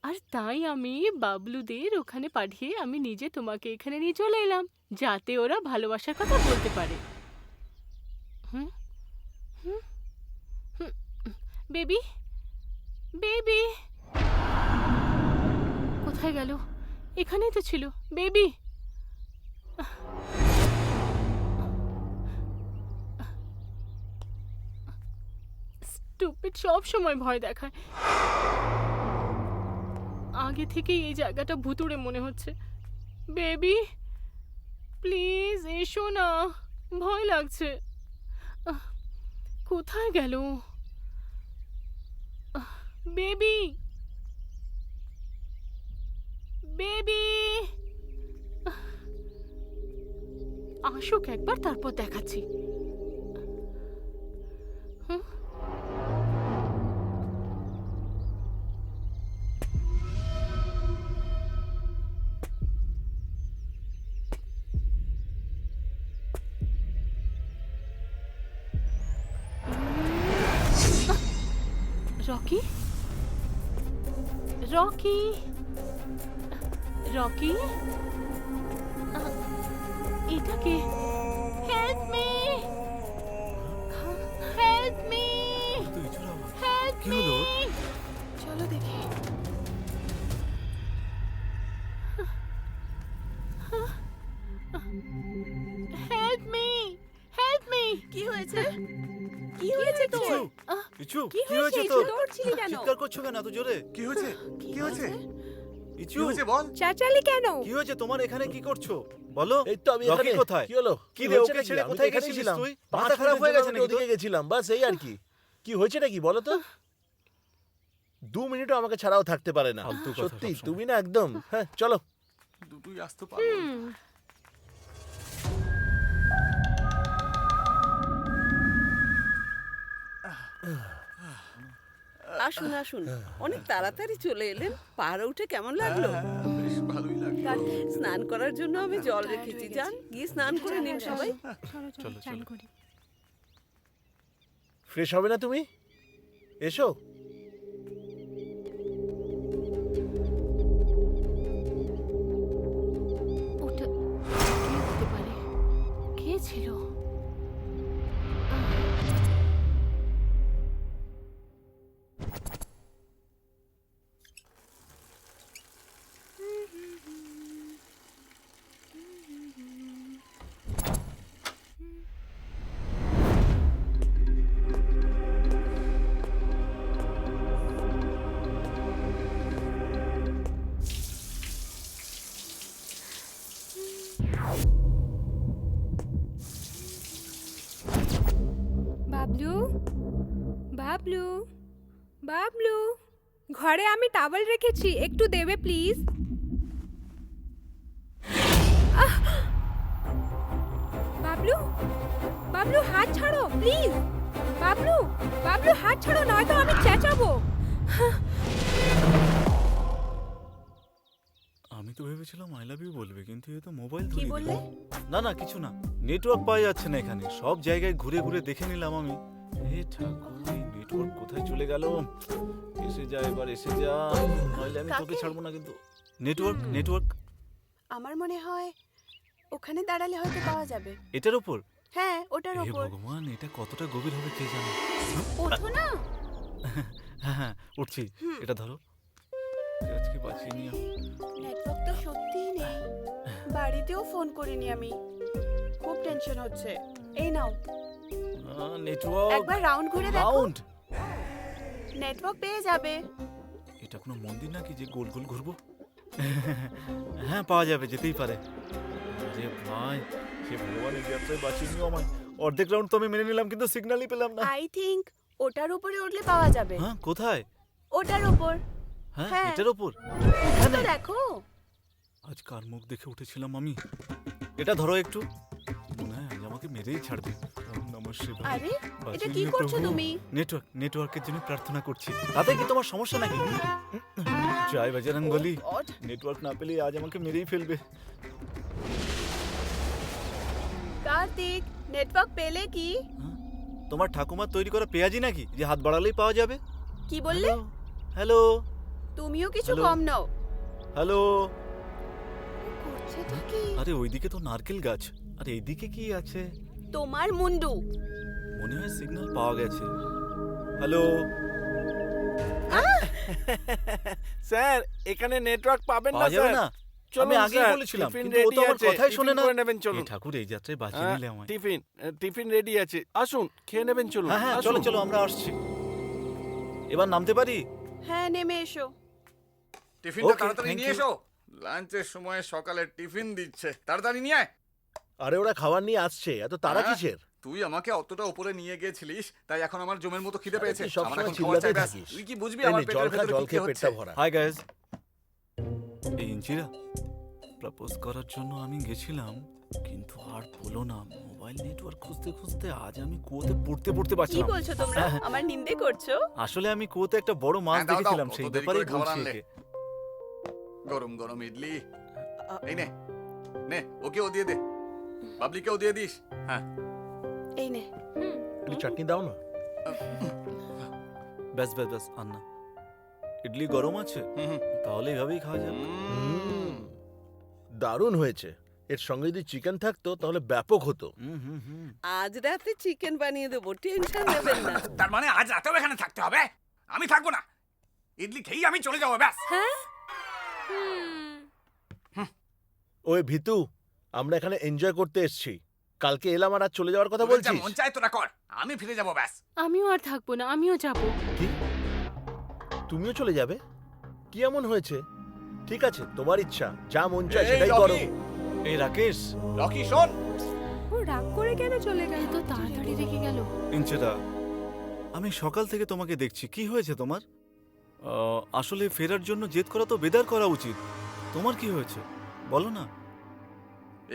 আর তাই আমি বাবলুদের ওখানে পাঠিয়ে আমি নিজে তোমাকে এখানে নিয়ে চলে এলাম, যাতে ওরা ভালোবাসার কথা বলতে পারে। হুম হুম হুম বেবি, বেবি কোথায় গেল? এখানেই তো ছিল বেবি। স্টুপিড সব সময় ভয় দেখায়। আগে থেকেই এই জায়গাটা ভুতুড়ে মনে হচ্ছে। বেবি প্লিজ এসো না, ভয় লাগছে। কোথায় গেল বেবি? বেবি আসুক একবার, তারপর দেখাচ্ছি। হুম রকি, রকি, রকি, এটা কে? Help me, help me, help কি মি। হলো? চলো দেখি। Help me, help me. কি হয়েছে? কি হয়েছে তোর? ইচু, কি কি হয়েছে? হয়েছে তোর? দৌড়ছিলি কেন? চিৎকার করছো কেন এত জোরে? কি হয়েছে? কি হয়েছে? ইচু, কি হয়েছে বল? চেঁচালি কেন? কি হয়েছে তোমার? এখানে কি করছো বলো? এই তো আমি রকি এখানে। কোথায়? কি হলো? কি রে, হয়েছে ওকে নাকি? ছেড়ে আমি তো কোথায় এখানেই গেছিলিস ছিলাম। তুই? 5 মাথা খারাপ হয়ে মিনিটের গেছে জন্য নাকি ওদিকে তোর? গেছিলাম, বাস এই আর কি। কি হয়েছে নাকি বলো তো? 2 মিনিটও আমাকে ছাড়াও থাকতে পারে না। ফালতু কথা সত্যি সবসময়। তুমি না একদম। হ্যাঁ চলো। দুটোই আসতে পারবো। আসুন আসুন, অনেক তাড়াতাড়ি চলে এলেন। পাহাড়ে উঠে কেমন লাগলো? বেশ ভালোই লাগলো। স্নান করার জন্য আমি জল রেখেছি, যান গিয়ে স্নান করে নিন সবাই। চলো চলো চান করি। ফ্রেশ হবে না তুমি? এসো। ওটা কে হতে পারে? কে ছিল? বাবলু, বাবলু, বাবলু, ঘরে আমি টাওয়েল রেখেছি, একটু দেবে প্লিজ। বাবলু, বাবলু হাত ছাড়ো প্লিজ। বাবলু, বাবলু হাত ছাড়ো, নয়তো আমি চেঁচাবো। আমি তো ভেবেছিলাম আই লাভ ইউ বলবে, কিন্তু এ তো মোবাইল কি ধরিয়ে দিল। বললে? না না কিছু না, নেটওয়ার্ক পাওয়া যাচ্ছে না এখানে। সব জায়গায় ঘুরে ঘুরে দেখে নিলাম আমি। হে ঠাকুর, এই নেটওয়ার্ক কোথায় চলে গেল? এসে যা এবার, এসে যা, নইলে আমি তোকে কাকে? ছাড়বো না কিন্তু। নেটওয়ার্ক, নেটওয়ার্ক আমার মনে হয় ওখানে দাঁড়ালে হয়তো পাওয়া যাবে। এটার উপর। হ্যাঁ, ওটার হে ওপর। ভগবান, এটা কতটা গভীর হবে কে জানে। ওঠো না। হ্যাঁ হ্যাঁ উঠছি, এটা ধরো। আজকে বাঁচিয়ে নিয়ে নেটওয়ার্ক তো সত্যিই নেই। বাড়িতেও ফোন করিনি আমি, খুব টেনশন হচ্ছে। এই নাও, নেটওয়ার্ক। একবার রাউন্ড ঘুরে দেখো, রাউন্ড? নেটওয়ার্ক পেয়ে যাবে। এটা কোনো মন্দির নাকি যে গোল গোল ঘুরবো? হ্যাঁ পাওয়া যাবে, যেতেই পারে। আরে ভাই, সে ভগবান এই ব্যবসায় বাঁচিয়ে নিও আমায়। অর্ধেক রাউন্ড তো আমি মেনে নিলাম, কিন্তু সিগন্যালই পেলাম না। আই থিংক ওটার উপরে উঠলে পাওয়া যাবে। হ্যাঁ কোথায়? ওটার উপর। হ্যাঁ হ্যাঁ। এটার উপর। উঠে তো দেখো। আজ কার মুখ দেখে উঠেছিলাম আমি? এটা ধরো একটু, মনে হয় আজ আমাকে মেরেই ছাড়বে। ওম নমঃ নমঃ শিবায়। আরে এটা বাঁচিয়ে কি নিও করছো প্রভু। তুমি? নেটওয়ার্কের জন্য প্রার্থনা করছি। তাতে কি তোমার সমস্যা নাকি? জয় বজরং বলি। Oh God! নেটওয়ার্ক না পেলে আজ আমাকে মেরেই ফেলবে। কার্তিক, নেটওয়ার্ক পেলে কি? তোমার ঠাকুমার তৈরি করা পেঁয়াজি নাকি যে হাত বাড়ালেই পাওয়া যাবে? কি বললে? হ্যালো তুমিও কিছু Hello? কম নাও। হ্যালো। করছেটা কি? আরে ওইদিকে তো নারকেল গাছ, আর এইদিকে কি আছে? তোমার মুন্ডু। মনে হয় সিগন্যাল পাওয়া গেছে। হ্যালো স্যার এখানে নেটওয়ার্ক পাবেন না পাওয়া যাবে স্যার। না? চলুন আমি আগেই স্যার, বলেছিলাম, টিফিন কিন্তু ও তো ready আমার আছে, কথাই শোনে টিফিন না। করে নেবেন চলুন। এই ঠাকুর এই যাত্রায় বাঁচিয়ে হ্যাঁ, নিলে আমায়। টিফিন রেডি আছে, আসুন খেয়ে নেবেন চলুন। হ্যাঁ হ্যাঁ, আসুন। চলো চলো, আমরা আসছি। এবার নামতে পারি? হ্যাঁ, নেমে এসো। টিফিনটা Okay, তাড়াতাড়ি thank নিয়ে you. এসো। লাঞ্চের সময় সকালে টিফিন দিচ্ছে, তাড়াতাড়ি নিয়ে আয়। আরে ওরা খাবার নিয়ে আসছে, এত তারা হ্যাঁ? কিসের? তুই আমাকে অতটা উপরে নিয়ে গিয়েছিলিস, তাই এখন আমার জমের মতো খিদে আরে পেয়েছে। তুই সবসময় আমার এখন খাবার চিল্লাতে চাই ব্যাস। থাকিস। তুই কি বুঝবি এই আমার নে, পেটের জল খা, ভেতরে জল কি খেয়ে হচ্ছে? পেটটা ভরা। Hi guys. এই ইঞ্চিরা প্রপোজ করার জন্য আমি গেছিলাম, কিন্তু আর বলো না, মোবাইল নেটওয়ার্ক খুঁজতে খুঁজতে আজ আমি কুয়োতে পড়তে পড়তে কি পারছিলাম। বলছো তোমরা? আমার নিন্দে করছো? আসলে আমি কুয়োতে একটা বড় মাছ হ্যাঁ, দাও, দাও, দেখেছিলাম, কত সেই দেরি ব্যাপারেই করে খাবার বলছি আনলে। একে। গরম গরম ইডলি। এই নে নে, ওকেও দিয়ে দে, বাবলিকেও দিয়ে দিস। হ্যাঁ, এই নে। একটু চাটনি দাও না। ব্যাস ব্যাস ব্যাস, আন্না ইডলি গরম আছে, হুম, হুম। তাহলে এভাবেই খাওয়া যাবে। দারুণ হয়েছে। এর সঙ্গে যদি চিকেন থাকতো তাহলে ব্যাপক হতো। আজ রাতে চিকেন বানিয়ে দেবো, টেনশন নেবেন না। তার মানে আজ রাতেও এখানে থাকতে হবে? আমি থাকবো না, ইডলি খেয়েই আমি চলে যাবো ব্যাস। হ্যাঁ? ওই ভিতু, আমরা এখানে এনজয় করতে এসেছি। কালকে এলাম আর আজ চলে যাওয়ার কথা তোদের যা বলছিস? মন চায় তোরা কর, আমি ফিরে যাবো ব্যাস। আমিও আর থাকবো না, আমিও যাব। কি? তুমিও চলে যাবে? কি এমন হয়েছে? ঠিক আছে, তোমার ইচ্ছা, যা মন চায় এই সেটাই রকি, করো। এই রাকেশ, রকি শোন। ও রাগ করে কেন চলে গেল? এত তাড়াতাড়ি রেখে গেল। ইঞ্চিরা, আমি সকাল থেকে তোমাকে দেখছি, কি হয়েছে তোমার? আসলে ফেরার জন্য জেদ করা তো বেদার করা উচিত। তোমার কি হয়েছে বলো না।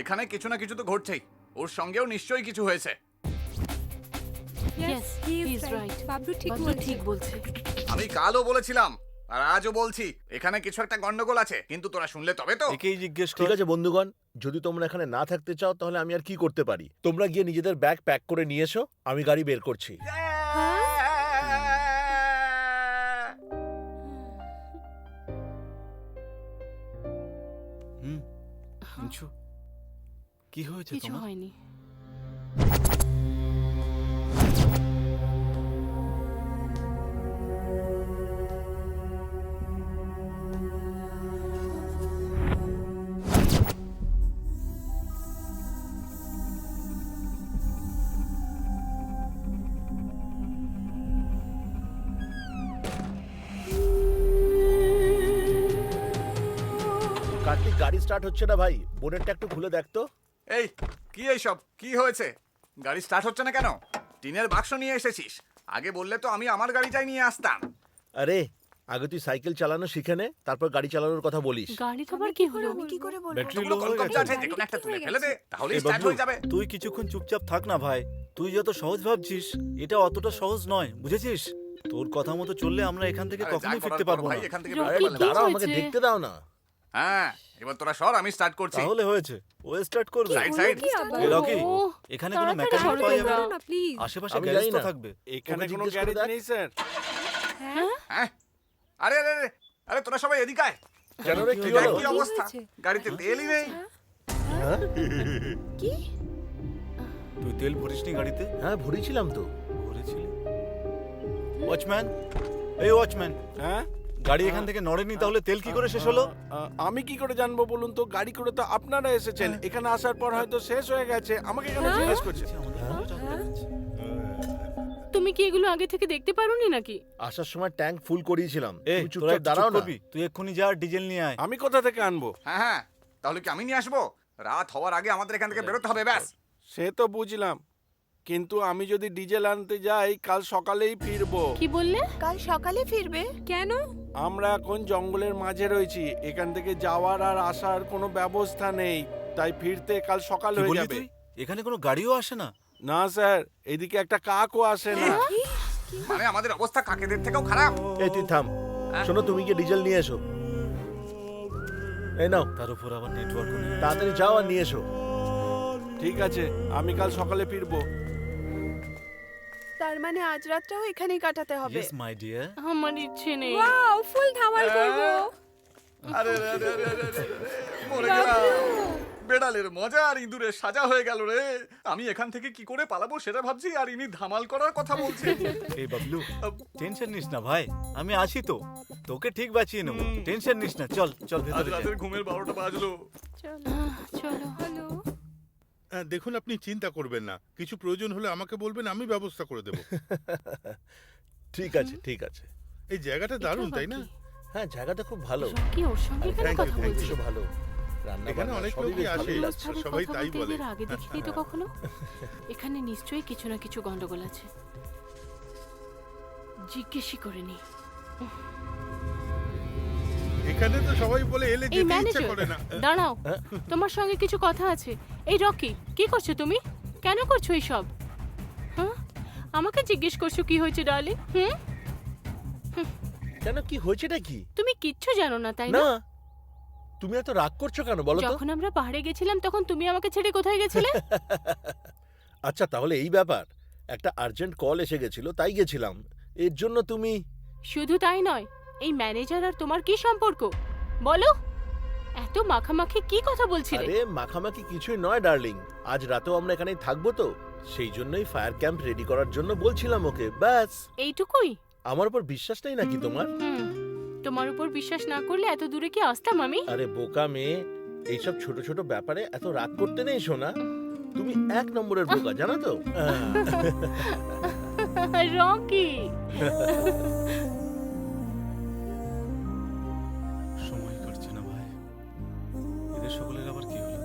এখানে কিছু না কিছু তো ঘটছেই, ওর সঙ্গেও নিশ্চয়ই কিছু হয়েছে। Yes, he he is is right. right. Bablu ঠিক বাবলু বলছে। ঠিক বলছে। আমি কালও বলেছিলাম আর আজও বলছি, এখানে কিছু একটা গন্ডগোল আছে, কিন্তু তোরা শুনলে তবে তো। একেই জিজ্ঞেস ঠিক কর। আছে বন্ধুগণ, যদি তোমরা এখানে না থাকতে চাও তাহলে আমি আর কি করতে পারি? তোমরা গিয়ে নিজেদের ব্যাগ প্যাক করে নিয়ে এসো, আমি গাড়ি বের করছি। হুম, ইঞ্চু, কি হয়েছে কিছু তোমার? হয়নি। কার্তিক, গাড়ি স্টার্ট হচ্ছে না ভাই, বোনেটটা একটু খুলে দেখ তো। এই কি এইসব, কি হয়েছে? গাড়ি স্টার্ট হচ্ছে না কেন? টিনের বাক্স নিয়ে এসেছিস, আগে বললে তো আমি আমার গাড়িটাই নিয়ে আসতাম। আরে আগে তুই সাইকেল চালানো শিখে নে, তারপর গাড়ি চালানোর কথা বলিস। গাড়ি খাবার কি হলো? আমি কি করে বলবো? ব্যাটারি কতগুলো লো হয়ে কলকব্জা গেছে। আছে, যেকোনো একটা তুলে ফেলে দে, তাহলেই এই স্টার্ট বাবলু, হয়ে যাবে। তুই কিছুক্ষণ চুপচাপ থাক না ভাই। তুই যত সহজ ভাবছিস, এটা অতটা সহজ নয়, বুঝেছিস? তোর কথা মতো চললে আমরা এখান থেকে আরে যা কখনোই করার ফিরতে কর পারবো ভাই, না। এখান থেকে রকি, বেরোতে আরে পারলে কি না। দাঁড়াও, আমাকে হয়েছে? দেখতে দাও না। হ্যাঁ, এবার তোরা সর, আমি স্টার্ট করছি। তাহলে হয়েছে, ও স্টার্ট করবে। সাইড হলো সাইড। কি আবার? এই রকি, ও, এখানে কোনো তাড়াতাড়ি মেকানিক সরো পাওয়া তোমরা। যাবে? করো না প্লিজ। আশেপাশে আমি গ্যারেজ জানি তো না। থাকবে। এখানে ওকে কোনো জিজ্ঞেস করে গ্যারেজ দেখ। নেই স্যার। হ্যাঁ? হ্যাঁ, আরে আরে আরে, আরে তোরা সবাই এদিকে আয়। কেন রে, কি কি দেখ হলো? কি কি অবস্থা, হয়েছে? গাড়িতে তেলই নেই। হ্যাঁ? কি? তুই তেল ভরিসনি গাড়িতে? হ্যাঁ, ভরেছিলাম তো। ভরেছিলি? ওয়াচম্যান, এই ওয়াচম্যান, হ্যাঁ, গাড়ি এখান থেকে নড়েনি, তাহলে তেল কি করে শেষ হলো? আমি কি করে জানবো বলুন তো? গাড়ি করে তো আপনারা এসেছেন, এখানে আসার পর হয়তো শেষ হয়ে গেছে, আমাকে এখানে জিজ্ঞেস করছে। তুমি কি এগুলো আগে থেকে দেখতে পারোনি নাকি? আসার সময় ট্যাঙ্ক ফুল করিয়েছিলাম। এই তুমি তোরা চুপচাপ একটু দাঁড়াও চুপ না। করবি? তুই এক্ষুনি যা, আর ডিজেল নিয়ে আয়। আমি কোথা থেকে আনবো? হ্যাঁ হ্যাঁ, তাহলে কি আমি নিয়ে আসবো? রাত হওয়ার আগে আমাদের এখান থেকে বেরোতে হবে ব্যাস। সে তো বুঝলাম, কিন্তু আমি যদি ডিজেল আনতে যাই কাল সকালেই ফিরবো। কি বললে? কাল সকালে ফিরবে? কেন? আমরা এখন জঙ্গলের মাঝে রয়েছি, এখান থেকে যাওয়ার আর আসার কোনো ব্যবস্থা নেই, তাই ফিরতে কাল সকাল কি হয়ে বললি যাবে। তুই? এখানে কোনো গাড়িও আসে না? না স্যার, এদিকে একটা কাকও আসে না। মানে আমাদের অবস্থা কাকেদের থেকেও খারাপ। এই তুই থাম, শোনো তুমি গিয়ে ডিজেল নিয়ে এসো। এই নাও, তার উপর আবার নেটওয়ার্কও নেই। তাড়াতাড়ি যাও আর নিয়ে এসো। ঠিক আছে, আমি কাল সকালে ফিরবো। তার মানে আজ রাতটাও এখানেই কাটাতে হবে। Yes my dear. আমার ইচ্ছে নেই। ওয়াও, ফুল ধামাল করব। আরে আরে আরে আরে আরে আরে, মরে গেলাম। বেড়ালের মজা আর ইঁদুরের সাজা হয়ে গেল রে। আমি এখান থেকে কি করে পালাবো সেটা ভাবছি, আর ইনি ধামাল করার কথা বলছে। এই বাবলু, টেনশন নিস না ভাই, আমি আছি তো, তোকে ঠিক বাঁচিয়ে নেবো। টেনশন নিস না, চল চল আজ ভেতরে যাই। রাতের ঘুমের 12টা বাজলো। চলো। হ্যালো। দেখুন, আপনি চিন্তা করবেন না, কিছু প্রয়োজন হলে আমাকে বলবেন, আমি ব্যবস্থা করে দেব। ঠিক আছে ঠিক আছে। এই জায়গাটা দারুণ, তাই না? হ্যাঁ, জায়গাটা খুব ভালো। কি ওর সঙ্গে কেন Thank you, কথা thank বলছিস? you. বেশ ভালো। রান্না এখানে বান্না অনেক সবই লোকই বেশ আসে। ভালোই লাগছে। ভাবে সবাই কথা তাই বলতে বলে। এদের আগে দেখিনি তো কখনো। এখানে নিশ্চয়ই কিছু না কিছু গন্ডগোল আছে, জিজ্ঞেসই করিনি। এখানে তো সবাই বলে এলে এই যেতে ইচ্ছে ম্যানেজার, করে না। দাঁড়াও, তোমার সঙ্গে কিছু কথা আছে। এই রকি, কি করছো তুমি? কেন করছো এইসব? হ্যাঁ, আমাকে জিজ্ঞেস করছো কি হয়েছে ডার্লিং? কেন, কি হয়েছেটা কি? তুমি কিচ্ছু জানো না তাই না? না, তুমি এত রাগ করছো কেন বলো তো? যখন আমরা পাহাড়ে গেছিলাম তখন তুমি আমাকে ছেড়ে কোথায় গেছিলে? আচ্ছা, তাহলে এই ব্যাপার। একটা আর্জেন্ট কল এসে গেছিল, তাই গেছিলাম। এর জন্য তুমি... শুধু তাই নয়, এই ম্যানেজার আর তোমার কি সম্পর্ক বলো? এত মাখামাখি কি কথা বলছিলে? আরে মাখামাখি কিছুই নয় ডার্লিং, আজ রাতেও আমরা এখানেই থাকবো তো, সেই জন্যই ফায়ার ক্যাম্প রেডি করার জন্য বলছিলাম ওকে, ব্যাস। এইটুকুই? আমার উপর বিশ্বাস নেই নাকি তোমার? তোমার উপর বিশ্বাস না করলে এত দূরে কি আসতাম আমি? আরে বোকা মেয়ে, এইসব ছোট ছোট ব্যাপারে এত রাগ করতে নেই সোনা। তুমি 1 নম্বরের বোকা, জানো তো? রকি, সময় কাটছে না ভাই, এদের সকলের আবার কি হলো?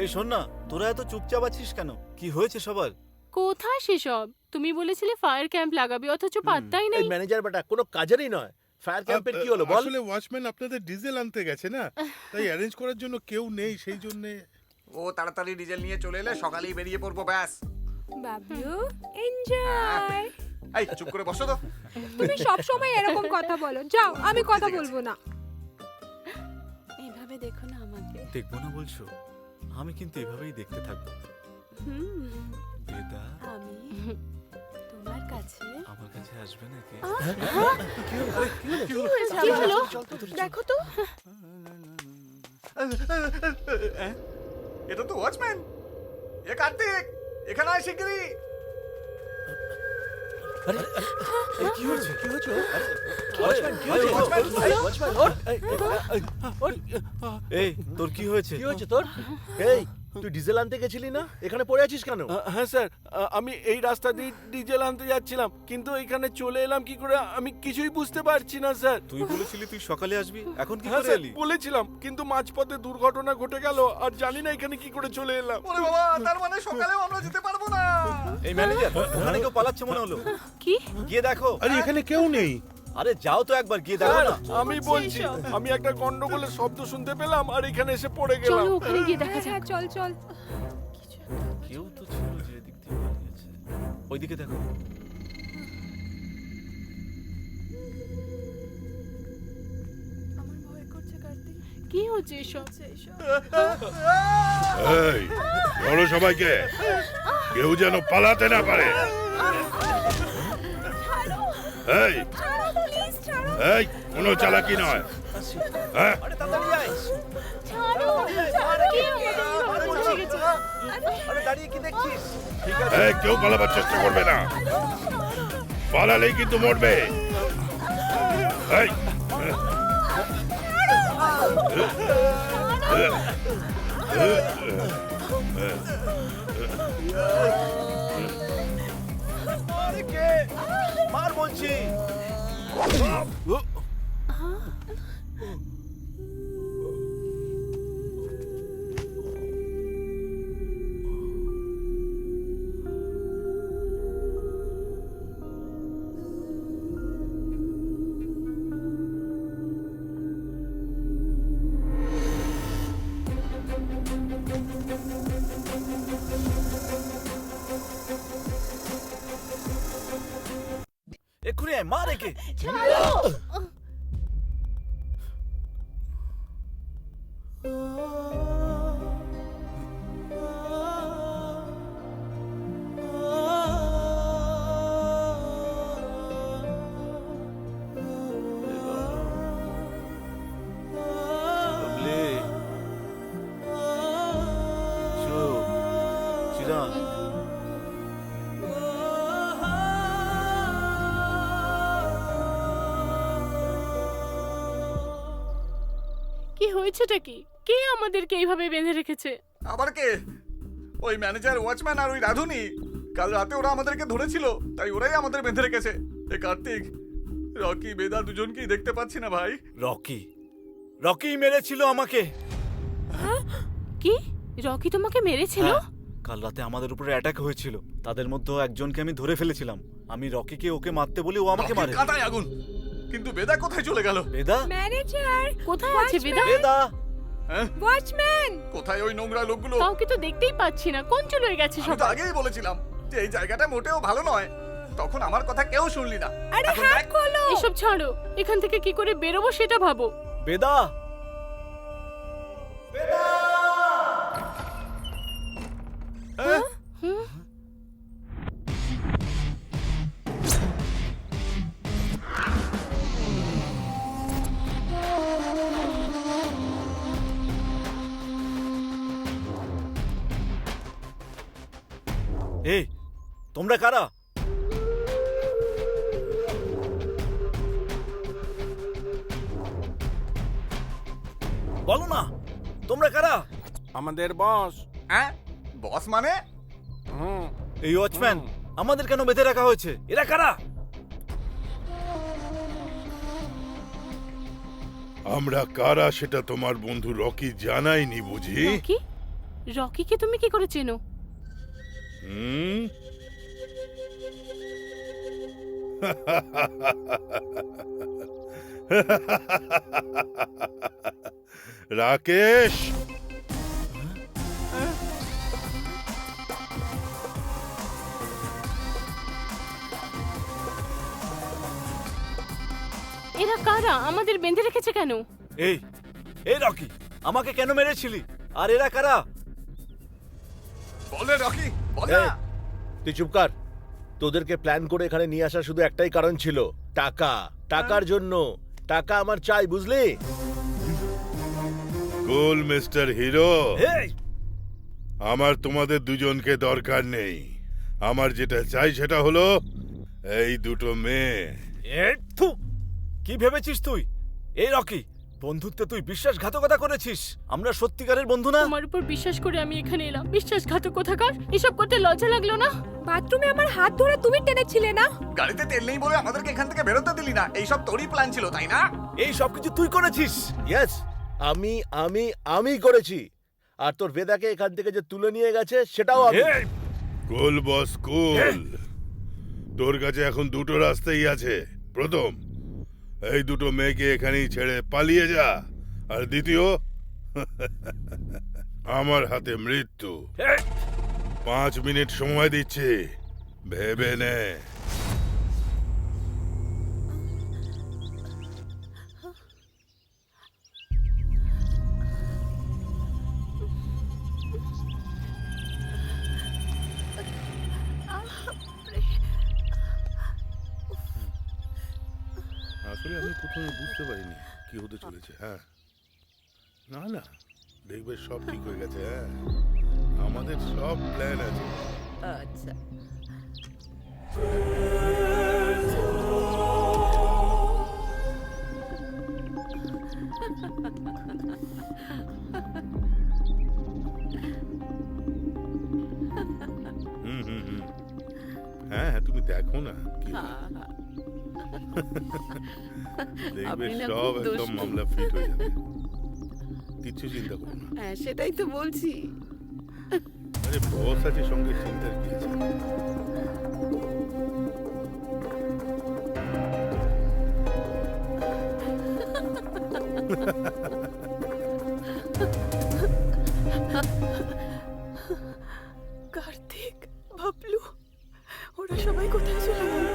এই শোন না, তোরা এত চুপচাপ আছিস কেন? কি হয়েছে সবার? কোথায় সেসব? তুমি বলেছিলে ফায়ার ক্যাম্প লাগাবে, অথচ পাত্তাই এই নেই। ম্যানেজার বেটা কোনো কাজেরই নয়। ফায়ার ক্যাম্পের কি হলো বল? আসলে ওয়াচম্যান আপনাদের ডিজেল আনতে গেছে না, তাই অ্যারেঞ্জ করার জন্য কেউ নেই, সেই জন্য। ও তাড়াতাড়ি ডিজেল নিয়ে চলে এলে সকালেই বেরিয়ে পড়বো, ব্যাস। বাবলু, এনজয়। এই চুপ করে বসো তো। তুমি সব সময় এরকম কথা বলো। যাও, আমি কথা বলবো না। এইভাবে দেখো না আমাকে। দেখবো না বলছো? আমি কিন্তু এভাবেই দেখতে থাকবো। বেদা আমি তোমার কাছে আমার কাছে আসবে নাকি? কি হলো? দেখো তো। এটা তো ওয়াচম্যান। এ কার্তিক, এখানে আয় শিগগিরই। কি হয়েছে? কি হয়েছে? এই তোর কি হয়েছে? কি হয়েছে তোর? এই তুই ডিজেল আনতে গেছিলি না, এখানে পড়ে আছিস কেন? হ্যাঁ স্যার, আমি এই রাস্তা দিয়ে ডিজেল আনতে যাচ্ছিলাম, কিন্তু এখানে চলে এলাম কি করে আমি কিছুই বুঝতে পারছি না স্যার। তুই বলেছিলি তুই সকালে আসবি, এখন কি হ্যাঁ করে স্যার, এলি? বলেছিলাম, কিন্তু মাঝপথে দুর্ঘটনা ঘটে গেল আর জানি না এখানে কি করে চলে এলাম। ওরে বাবা, তার মানে সকালেও আমরা যেতে পারবো না। এই ম্যানেজার, ওখানে কেউ পালাচ্ছে মনে হলো। কি? গিয়ে দেখো। আরে এখানে কেউ নেই। আরে যাও তো একবার, গিয়ে দেখো স্যার, না। আমি বলছি, আমি একটা গন্ডগোলের শব্দ শুনতে পেলাম আর এখানে এসে পড়ে গেলাম। চলো ওখানে গিয়ে দেখা হ্যাঁ, যাক। চল চল। কেউ তো ছিল যে এদিক দিয়ে পালিয়েছে। ওইদিকে দেখো। আমার ভয় করছে কার্তিক। কি হচ্ছে এসব? এই বলো সবাইকে, কেউ যেন পালাতে না পারে। এই এই কোনো চালাকি নয়। হ্যাঁ, আরে তাড়াতাড়ি আয়। আরে দাঁড়িয়ে কি দেখছিস? ঠিক আছে। এই কেউ পালাবার চেষ্টা করবে না, পালালেই কিন্তু মরবে। এই আরে কে? মার বলছি। এক্ষুনি আয়, মার একে। বাবলি। চুপ। চিরা। কি হয়েছেটা কি? কে আমাদেরকে এইভাবে বেঁধে রেখেছে? আবার কে? ওই ম্যানেজার, ওয়াচম্যান আর ওই রাধুনি। কাল রাতে ওরা আমাদেরকে ধরেছিল, তাই ওরাই আমাদের বেঁধে রেখেছে। এ কার্তিক, রকি, বেদা দুজনকেই দেখতে পাচ্ছি না ভাই। রকি রকি মেরেছিল আমাকে। কি? রকি তোমাকে মেরেছিল? হ্যাঁ, কাল রাতে আমাদের উপরে অ্যাটাক হয়েছিল। তাদের মধ্যে একজনকে আমি ধরে ফেলেছিলাম। আমি রকিকে ওকে মারতে বলি ও আমাকে মারে। রকির কাঁটায় আগুন। কিন্তু বেদা কোথায় চলে গেল? বেদা? ম্যানেজার, কোথায় আছে বেদা? বেদা? হ্যাঁ? ওয়াচম্যান, কোথায় ওই নোংরা লোকগুলো? কাউকে তো দেখতেই পাচ্ছি না। কোন চলে গেছে আমি তো সবাই? আগেই বলেছিলাম যে এই জায়গাটা মোটেও ভালো নয়। তখন আমার কথা কেউ শুনলি না। আরে এখন হাত দেখ। খোলো। এসব ছাড়ো, এখান থেকে কি করে বেরোবো সেটা ভাবো। বেদা? হ্যাঁ? এই, তোমরা কারা? বলো না, তোমরা কারা? আমাদের বস। হ্যাঁ? বস মানে? হুম। এই ওয়াচম্যান, আমাদের কেন বেঁধে রাখা হয়েছে? এরা কারা? আমরা কারা সেটা তোমার বন্ধু রকি জানায়নি বুঝি? রকি? রকিকে তুমি কি করে চেনো? হুম? রাকেশ, এরা কারা? আমাদের বেঁধে রেখেছে কেন? এই এই রকি, আমাকে কেন মেরেছিলি? আর এরা কারা? বলে রকি, বল এই, না। তুই চুপ কর। তোদেরকে প্ল্যান করে এখানে নিয়ে আসার শুধু একটাই কারণ ছিল, টাকা। টাকার জন্য। টাকা আমার চাই, বুঝলি? কুল মিস্টার হিরো। এই, আমার তোমাদের দুজনকে দরকার নেই। আমার যেটা চাই সেটা হলো এই দুটো মেয়ে। এই, থু, কি ভেবেছিস তুই? এই রকি, বন্ধুত্বে তুই বিশ্বাসঘাতকতা করেছিস। আমরা সত্যিকারের বন্ধু না? তোমার উপর বিশ্বাস করে আমি এখানে এলাম। বিশ্বাসঘাতক কোথাকার? এসব করতে লজ্জা লাগলো না? বাথরুমে আমার হাত ধরে তুমি টেনেছিলে না? গাড়িতে তেল নেই বলে আমাদেরকে এখান থেকে বেরোতে দিলি না। এইসব তোরই প্ল্যান ছিল, তাই না? এই সব কিছু তুই করেছিস? ইয়েস, আমি আমি আমি করেছি। আর তোর বেদাকে এখান থেকে যে তুলে নিয়ে গেছে সেটাও আমি। এই, কুল বস কুল। তোর কাছে এখন দুটো রাস্তাই আছে। প্রথম, এই দুটো মেয়েকে এখানেই ছেড়ে পালিয়ে যা। আর দ্বিতীয়, আমার হাতে মৃত্যু। এই, 5 মিনিট সময় দিচ্ছি, ভেবে নে। আসলে আমি প্রথমে বুঝতে পারিনি কি হতে চলেছে। হ্যাঁ, না না, দেখবে সব ঠিক হয়ে গেছে। হ্যাঁ, আমাদের সব প্ল্যান আছে। আচ্ছা, হুম হুম হুম। হ্যাঁ হ্যাঁ, তুমি দেখো না কি হয়। হ্যাঁ, হ্যাঁ। দেখবে আপনি না সব খুব একদম দুষ্টু। মামলা ফিট হয়ে যাবে। কিচ্ছু চিন্তা করো না। হ্যাঁ, সেটাই তো বলছি। আরে বস আছে সঙ্গে, চিন্তার কি আছে? কার্তিক, বাবলু, ওরা সবাই কোথায় চলে গেল?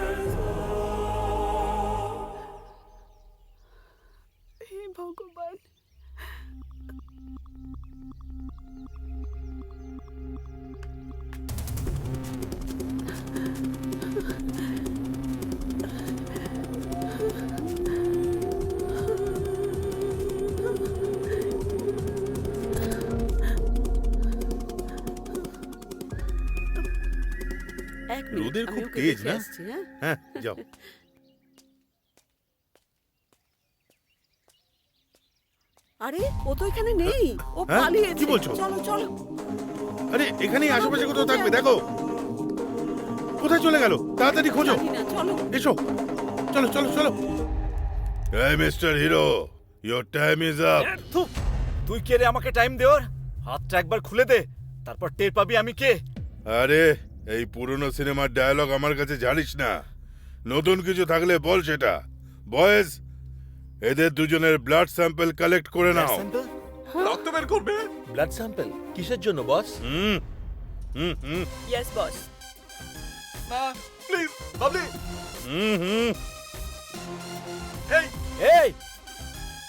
ভগবান। এক মিনিট, রোদের আমি খুব ওকে তেজ দেখে না? আসছি, হ্যাঁ? হ্যাঁ যাও। আরে ও তো এখানে নেই, ও হ্যাঁ? পালিয়েছে। কি বলছো? চলো চলো। আরে এখানেই আশেপাশে কোথাও থাকবে, দেখো কোথায় চলে গেল, তাড়াতাড়ি খোঁজো। জানি না, চলো। এসো, চলো চলো চলো। এই mister hero, your time is up. তুই কে রে আমাকে টাইম দেওয়ার? হাতটা একবার খুলে দে, তারপর টের পাবি আমি কে। আরে এই পুরনো সিনেমার ডায়লগ আমার কাছে জানিস না, নতুন কিছু থাকলে বল সেটা। বয়েজ, এদের দুজনের ব্লাড স্যাম্পল কালেক্ট করে নাও। রক্ত বের করবে। ব্লাড স্যাম্পল কিসের জন্য বস? হুম হুম হুম ইয়েস বস। না প্লিজ বাবলি। হুম হুম। এই এই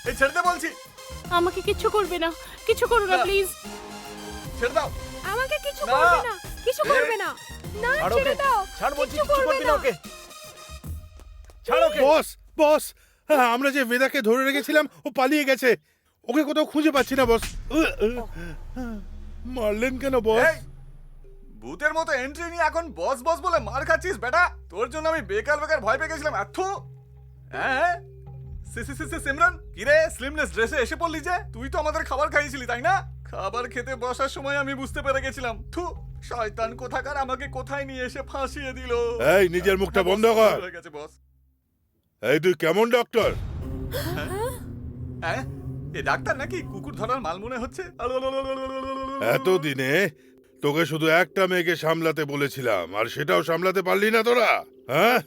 এই ছেড়ে দে বলছি, আমাকে কিচ্ছু করবে না, কিছু করো না না। প্লিজ। ছেড়ে দাও। আমাকে কিছু না। করবে না, কিছু এ, করবে না। না, ছাড় ছেড়ে ওকে, দাও। ছাড় বলছি, কিচ্ছু কিচ্ছু করবি না ওকে। ছাড় ওকে। বস বস, হ্যাঁ, আমরা যে বেদাকে ধরে রেখেছিলাম ও পালিয়ে গেছে, ওকে কোথাও খুঁজে পাচ্ছি না বস। মারলেন কেন বস? এই ভূতের মতো এন্ট্রি নিয়ে এখন বস বস বলে মার খাচ্ছিস বেটা? তোর জন্য আমি বেকার বেকার ভয় পেয়ে গেছিলাম। এত হ্যাঁ সিমরান, কিরে স্লিমনেস ড্রেসে এসে পড়লি যে? তুই তো আমাদের খাবার খাইয়েছিলি তাই না? খাবার খেতে বসার সময় আমি বুঝতে পেরে গেছিলাম। থু, শয়তান কোথাকার আমাকে কোথায় নিয়ে এসে ফাঁসিয়ে দিল। এই নিজের মুখটা বন্ধ কর। হয়ে গেছে বস। এই তুই কেমন ডক্টর? হ্যাঁ এ ডাক্তার নাকি কুকুর ধরার মাল মনে হচ্ছে। এতদিনে তোকে শুধু একটা মেয়েকে সামলাতে বলেছিলাম, আর সেটাও সামলাতে পারলি না তোরা, হ্যাঁ?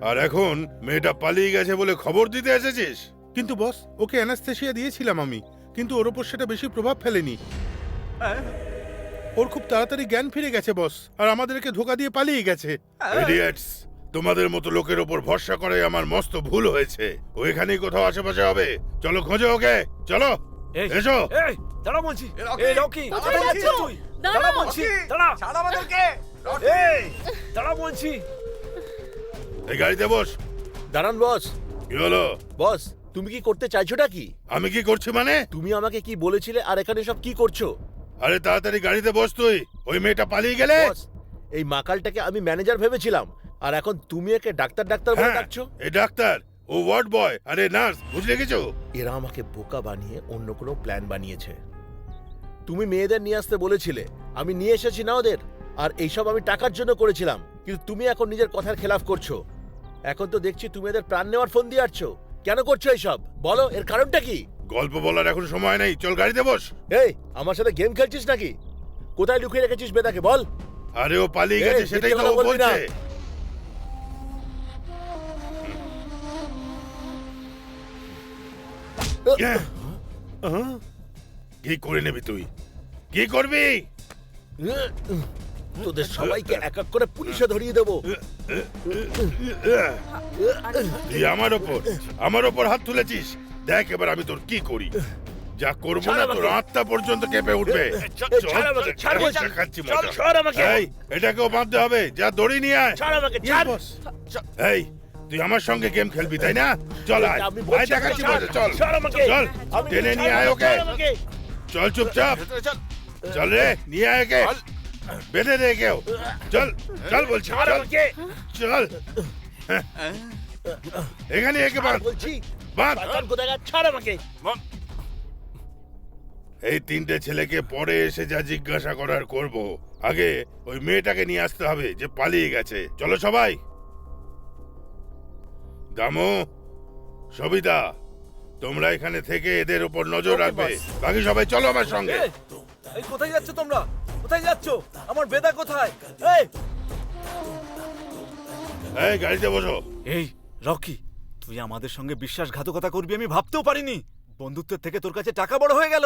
আর এখন মেয়েটা পালিয়ে গেছে বলে খবর দিতে এসেছিস? কিন্তু বস, ওকে অ্যানাস্থেসিয়া দিয়েছিলাম আমি, কিন্তু ওর ওপর সেটা বেশি প্রভাব ফেলেনি। হ্যাঁ? ওর খুব তাড়াতাড়ি জ্ঞান ফিরে গেছে বস, আর আমাদেরকে ধোকা দিয়ে পালিয়ে গেছে। ইডিয়েটস, তোমাদের মতো লোকের ওপর ভরসা করে আমার মস্ত ভুল হয়েছে। ও এখানেই কোথাও আশেপাশে হবে। চলো খোঁজো ওকে, চলো এসো। এই দাঁড়া বলছি। এ রকি, এই রকি, কোথায় কোথায় যাচ্ছিস যাচ্ছিস তুই? দাঁড়া বলছি, দাঁড়া। ছাড় আমাদেরকে। এই দাঁড়া বলছি। এই গাড়িতে বস। দাঁড়ান বস। কি হলো? বস, তুমি কি করতে চাইছোটা কি? আমি কি করছি মানে? তুমি আমাকে কি বলেছিলে আর এখানে সব কি করছো? আরে তাড়াতাড়ি গাড়িতে বস তুই। ওই মেয়েটা পালিয়ে গেলে। বস, এই মাকালটাকে আমি ম্যানেজার ভেবেছিলাম, আর এখন তুমি একে ডাক্তার ডাক্তার বলে হ্যাঁ, ডাকছো। এই ডাক্তার, ও ওয়ার্ড বয়, আরে নার্স, বুঝলে কিছু? এরা আমাকে বোকা বানিয়ে অন্য কোনো প্ল্যান বানিয়েছে। তুমি মেয়েদের নিয়ে আসতে বলেছিলে, আমি নিয়ে এসেছি না ওদের। আর এইসব আমি টাকার জন্য করেছিলাম, কিন্তু তুমি এখন নিজের কথার খেলাফ করছো। এখন তো দেখছি তুমি এদের প্রাণ নেওয়ার ফোন দিয়ে আসছো। কেন করছো এইসব? বলো, এর কারণটা কি? গল্প বলার এখন সময় নেই, চল গাড়িতে বস। এই, আমার সাথে গেম খেলছিস নাকি? কোথায় লুকিয়ে রেখেছিস বেদাকে, বল। আরে ও পালিয়ে এই, গেছে, সেটাই মিথ্যে তো ও কথা বলবি না। বলছে। কি করে নেবি তুই? কি করবি? তোদের সবাইকে এক এক করে পুলিশে ধরিয়ে দেবো। তুই আমার ওপর হাত তুলেছিস, দেখ এবার আমি তোর কি করি। যা করবো না, তোর আত্মা পর্যন্ত কেঁপে উঠবে। ছাড় আমাকে, ছাড় বলছি। দেখাচ্ছি চল, মজা। ছাড় আমাকে। এই, এটাকেও বাঁধতে হবে, যা দড়ি নিয়ে আয়। ছাড় আমাকে, Yes, ছাড়। boss। এই, তুই আমার সঙ্গে গেম খেলবি তাই না? চল আয়, আমি বলছি, আয় দেখাচ্ছি ছাড়, মজা, চল ছাড় আমাকে। চল, আমি টেনে নিয়ে ছাড়, আয় ওকে। ছাড় আমাকে। চল চুপচাপ, চল রে, নিয়ে আয় ওকে। বেঁধে দে কেউ, চল চল বলছি, ছাড় চল আমাকে। চল। এখানে একে বাঁধ, বলছি, বাঁধ। শয়তান কোথাকার, ছাড় আমাকে। এই তিনটে ছেলেকে পরে এসে যা জিজ্ঞাসা করার করব, আগে ওই মেয়েটাকে নিয়ে আসতে হবে যে পালিয়ে গেছে। চলো সবাই। দামু, সবিতা, তোমরা এখানে থেকে এদের উপর নজর Okay, রাখবে। boss. বাকি সবাই চলো আমার সঙ্গে। এই কোথায় যাচ্ছ তোমরা? কোথায় যাচ্ছ? আমার বেদা কোথায়? এই এই গাড়িতে বসো। এই রকি, তুই আমাদের সঙ্গে বিশ্বাসঘাতকতা করবি আমি ভাবতেও পারিনি। বন্ধুত্বের থেকে তোর কাছে টাকা বড় হয়ে গেল।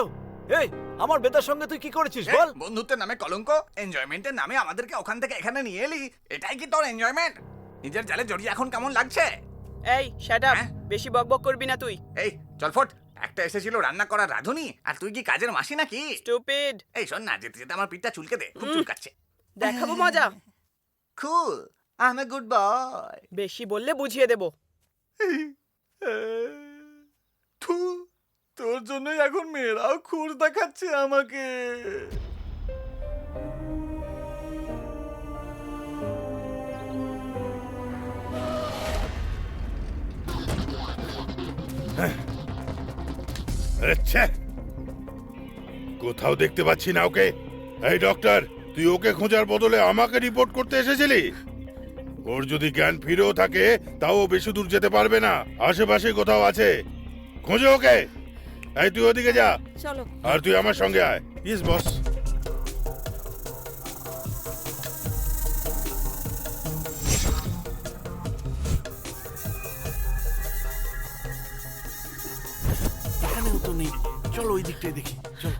এই, আমার বেদার সঙ্গে তুই কি করেছিস বল? বন্ধুত্বের নামে কলঙ্ক, এনজয়মেন্টের নামে আমাদেরকে ওখান থেকে এখানে নিয়ে এলি। এটাই কি তোর এনজয়মেন্ট? নিজের জালে জড়িয়ে এখন কেমন লাগছে? এই শাট আপ, বেশি বকবক করবি না তুই। এই চল ফট, একটা এসেছিল রান্না করার রাঁধুনি, আর তুই কি কাজের মাসি নাকি? স্টুপিড। এই শোন না, যেতে যেতে আমার পিঠটা চুলকে দে, খুব চুলকাচ্ছে। দেখাবো মজা। Cool, I am a good boy. বেশি বললে বুঝিয়ে দেব। থু, তোর জন্যই এখন মেয়েরাও খুর দেখাচ্ছে আমাকে। আচ্ছা, কোথাও দেখতে পাচ্ছি না ওকে। এই ডক্টর, তুই ওকে খোঁজার বদলে আমাকে রিপোর্ট করতে এসেছিলি? ওর যদি জ্ঞান ফিরেও থাকে তাও ও বেশি দূর যেতে পারবে না। আশেপাশে কোথাও আছে, খোঁজো ওকে। এই তুই ওদিকে যা, চলো। আর তুই আমার সঙ্গে আয়। Yes boss. এখানেও তো নেই, চলো ওই দিকটাই দেখি, চলো।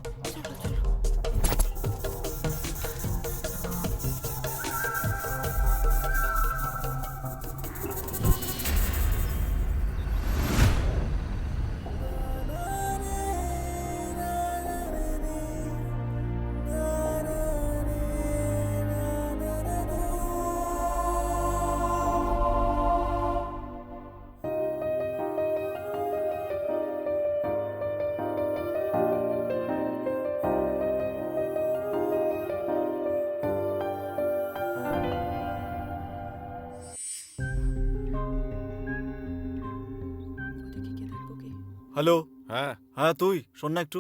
হ্যালো। হ্যাঁ, হ্যাঁ তুই শোন না একটু।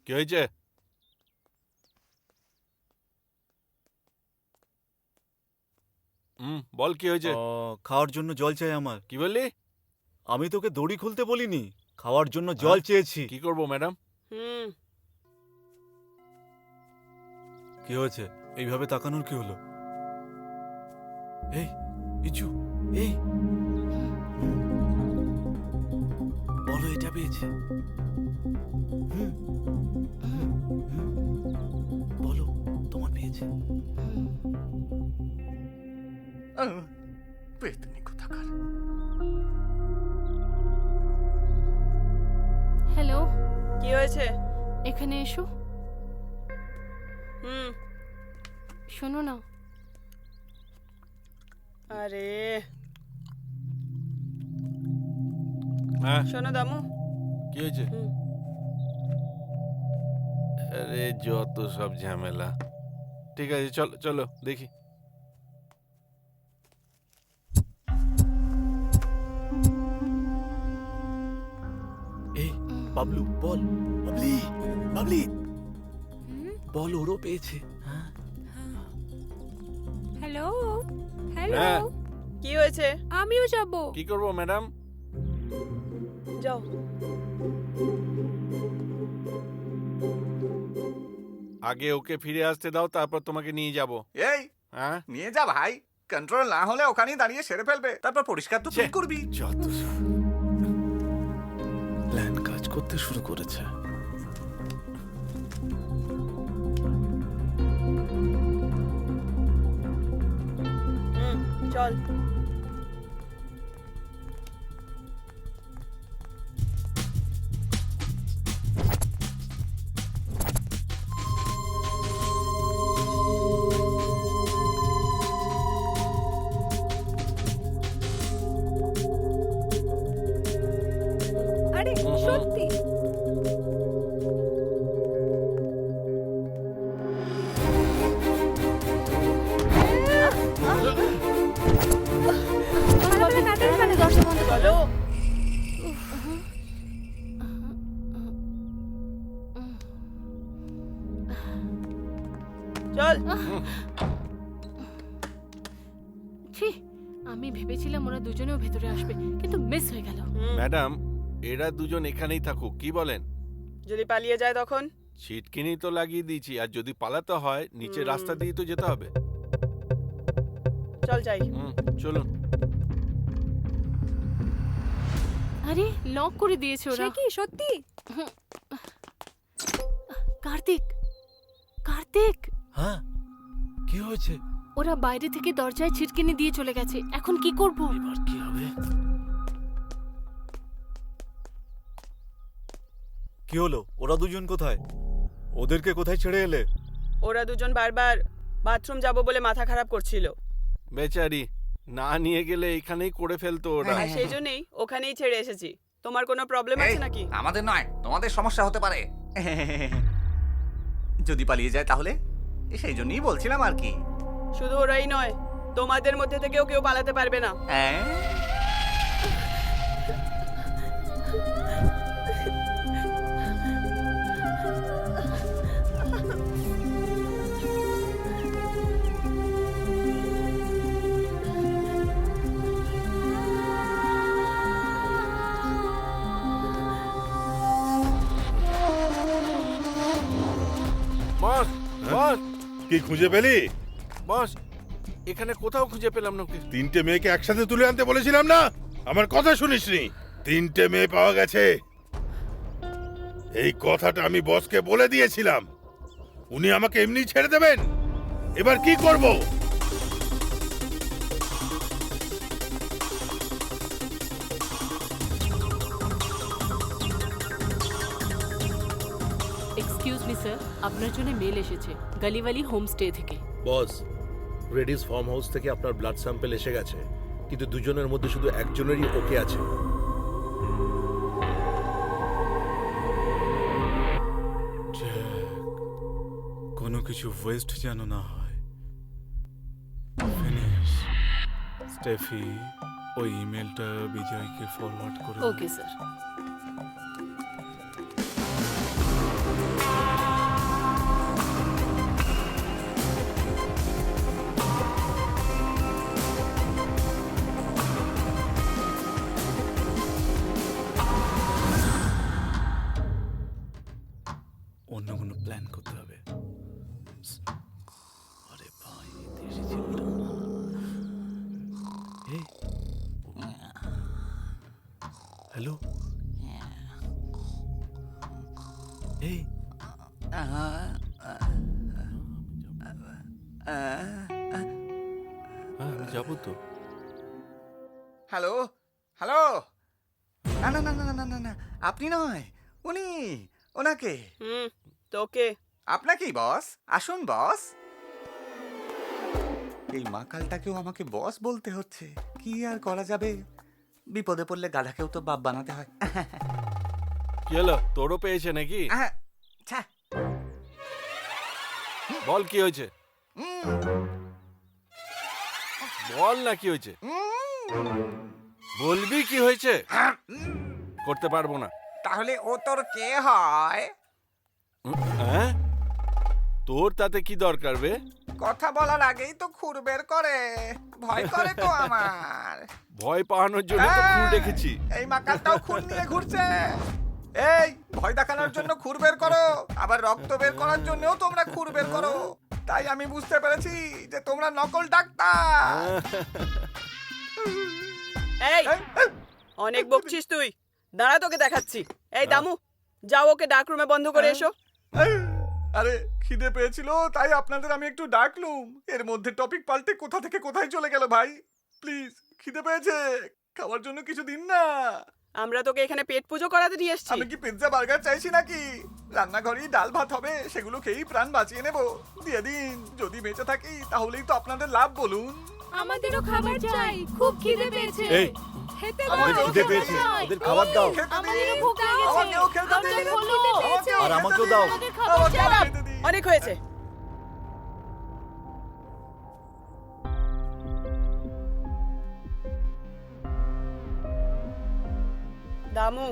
কি হয়েছে? বল কি হয়েছে? খাওয়ার জন্য জল চাই আমার। কি বললি? আমি তোকে দড়ি খুলতে বলিনি, খাওয়ার জন্য জল চেয়েছি। কি করবো ম্যাডাম? কি হয়েছে? এইভাবে তাকানোর কি হলো? এই ইচু, এই বলো এটা পেয়েছে। বলো তোমার পেয়েছে। পেতনি কোথাকার। হ্যালো, কি হয়েছে? এখানে এসো। শোনো না। আরে হ্যাঁ, শোনো দামু, কি হয়েছে? আরে যত সব ঝামেলা। ঠিক আছে, চলো চলো দেখি। এই বাবলু বল, বাবলি বাবলি বল ওরও পেয়েছে। হ্যালো হ্যালো, হ্যাঁ। কি হয়েছে? আমিও যাব। কি করবো ম্যাডাম? যাও। আগে ওকে ফিরে আসতে দাও, তারপর তোমাকে নিয়ে যাব। এই হ্যাঁ, নিয়ে যা ভাই, কন্ট্রোল না হলে ওখানেই দাঁড়িয়ে সেরে ফেলবে, তারপর পরিষ্কার তো তুই করবি। যত সব। প্ল্যান কাজ করতে শুরু করেছে। চল। আরে সত্যি ভালো করে নাটক মানে দর্শক বন্ধ করো। চল। ছি, আমি ভেবেছিলাম ওরা দুজনেও ভেতরে আসবে, কিন্তু মিস হয়ে গেল। ম্যাডাম, এরা দুজন এখানেই থাকুক, কি বলেন? যদি পালিয়ে যায় তখন? ছিটকিনি তো লাগিয়ে দিয়েছি, আর যদি পালাতে হয় নিচের রাস্তা দিয়ে তো যেতে হবে। চল যাই। চলুন। আরে লক করে দিয়েছে সে ওরা। কি সত্যি? কার্তিক, কার্তিক, হ্যাঁ কি হয়েছে? ওরা বাইরে থেকে দরজায় ছিটকিনি দিয়ে চলে গেছে। এখন কি করব? এবার কি হবে? কি হলো? ওরা দুজন কোথায়? ওদেরকে কোথায় ছেড়ে এলে? ওরা দুজন বারবার বাথরুম যাব বলে মাথা খারাপ করছিল। বেচারি, না নিয়ে গেলে এখানেই করে ফেলতো ওরা। আর সেই জন্যই ওখানেই ছেড়ে এসেছি। তোমার কোনো প্রবলেম আছে নাকি? আমাদের নয়, তোমাদের সমস্যা হতে পারে। যদি পালিয়ে যায় তাহলে? সেই জন্যই বলছিলাম আর কি। শুধু ওরাই নয়, তোমাদের মধ্যে থেকেও কেউ পালাতে পারবে না। হ্যাঁ? বস, বস, কি খুঁজে পেলি? বস, এখানে কোথাও খুঁজে পেলাম না ওকে। 3টে মেয়েকে একসাথে তুলে আনতে বলেছিলাম না? আমার কথা শুনিসনি? 3টে মেয়ে পাওয়া গেছে। এই কথাটা আমি বসকে বলে দিয়েছিলাম। উনি আমাকে এমনি ছেড়ে দেবেন? এবার কি করব? এক্সকিউজ মি স্যার, আপনার জন্য মেল এসেছে গলিওয়ালি হোমস্টে থেকে। বস, রেডিস ফার্ম হাউস থেকে আপনার ব্লাড স্যাম্পল এসে গেছে, কিন্তু দুজনের মধ্যে শুধু একজনেরই ওকে আছে। কোনো কিছু ওয়েস্ট যেন না হয়। ফিনিশ। স্টেফি, ওই ইমেলটা বিজয়কে ফরওয়ার্ড করে দাও। Okay sir. অন্য কোনো প্ল্যান করতে হবে। আরে ভাই, দেশি ছেলেটা না। এই, হ্যালো, এই, আমি যাবো তো। Hello, hello. না না না না না না না, আপনি নয়, উনি, ওনাকে। তোকে আপনাকেই বস। আসুন বস। এই মাকালটাকেও আমাকে বস বলতে হচ্ছে। কি আর করা যাবে? বিপদে পড়লে গাধাকেও তো বাপ বানাতে হয়। কি হলো, তোরও পেয়েছে নাকি? ছ্যা। বল কি হয়েছে, বল না কি হয়েছে, বলবি কি হয়েছে? করতে পারবো না। তাহলে ও তোর কে হয়? হ্যাঁ, তোর তাতে কি দরকার বে? কথা বলার আগেই তো খুর বের করে। ভয় করে তো আমার। ভয় পাওয়ানোর জন্য তো খুন রেখেছি। এই মাকালটাও খুন নিয়ে ঘুরছে। এই, ভয় দেখানোর জন্য খুর বের করো, আবার রক্ত বের করার জন্যও তোমরা খুর বের করো। তাই আমি বুঝতে পেরেছি যে তোমরা নকল ডাক্তার। এই অনেক বকছিস তুই, দাঁড়া তোকে দেখাচ্ছি। এই দামু, যাও ওকে ডাক রুমে বন্ধ করে এসো। আরে খিদে পেয়েছিল তাই আপনাদের আমি একটু ডাকলুম। এর মধ্যে টপিক পাল্টে কোথা থেকে কোথায় চলে গেল ভাই। প্লিজ, খিদে পেয়েছে, খাওয়ার জন্য কিছু দিন না। আমরা তোকে এখানে পেট পুজো করাতে নিয়ে এসেছি। আমি কি পিৎজা বার্গার চাইছি নাকি? রান্নাঘরেই ডাল ভাত হবে, সেগুলো খেয়েই প্রাণ বাঁচিয়ে নেব। দিয়ে দিন, যদি বেঁচে থাকি তাহলেই তো আপনাদের লাভ বলুন। আমাদেরও খাবার চাই, খুব খিদে পেয়েছে। এই, খেতে আমাদের দাও, খিদে খেতে পেয়েছে, দাও। ওদের খাবার দাও। খেতে আমাদেরও দিন। ভোক লেগেছে। আমাকেও খেতে দিন। আমাদের খোলো। আর আমাকেও দাও। আমাদের খাবার আমাকেও চাই। খেতে দিন। অনেক হয়েছে। দামু,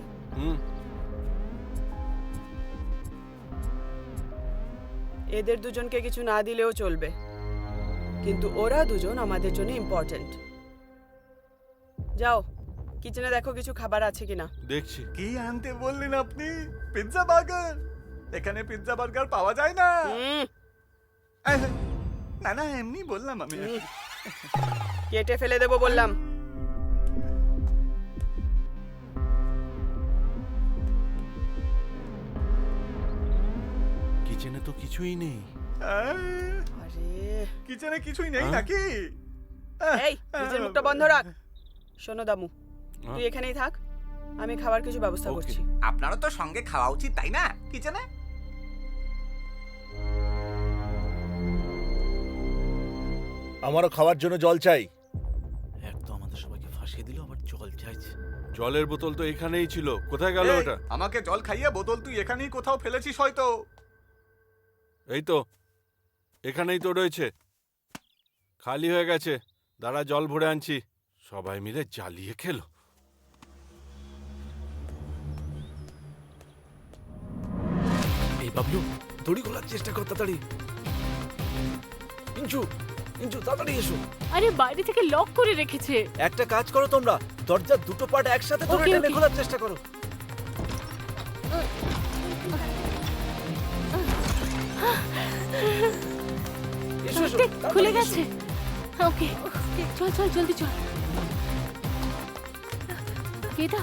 এদের দুজনকে কিছু না দিলেও চলবে, কিন্তু ওরা দুজন আমাদের জন্য ইম্পর্ট্যান্ট। যাও কিচেনে দেখো কিছু খাবার আছে কিনা। দেখছি। কি আনতে বললেন আপনি? Pizza burger? এখানে পিৎজা বার্গার পাওয়া যায় না। না না, এমনি বললাম আমি। কেটে ফেলে দেবো বললাম। কিচেনে তো কিছুই নেই। আরে কিচেনে কিছুই নেই হ্যাঁ? নাকি? এই নিজের মুখটা বন্ধ রাখ। শোনো দামু, তুই এখানেই থাক, আমি খাবার কিছু ব্যবস্থা Okay. করছি। আপনারও তো সঙ্গে খাওয়া উচিত তাই না কিচেনে? আমারও খাওয়ার জন্য জল চাই। এক তো আমাদের সবাইকে ফাঁসিয়ে দিল, আবার জল চাইছে। জলের বোতল তো এখানেই ছিল, কোথায় গেল এই, ওটা? আমাকে জল খাইয়ে বোতল তুই এখানেই কোথাও ফেলেছিস হয়তো। এই তো, এখানেই তো রয়েছে। খালি হয়ে গেছে, দাঁড়া জল ভরে আনছি। সবাই মিলে জ্বালিয়ে খেলো। এই বাবলু, দড়ি খোলার চেষ্টা কর তাড়াতাড়ি। ইঞ্চু, ইঞ্চু তাড়াতাড়ি এসো। আরে বাইরে থেকে লক করে রেখেছে। একটা কাজ করো তোমরা, দরজার দুটো পার্ট একসাথে ধরে Okay, টেনে okay. খোলার চেষ্টা করো। এসো এসো, দেখ, খুলে তাড়াতাড়ি গেছে। এসো। ওকে, চল চল জলদি চল। বেদা,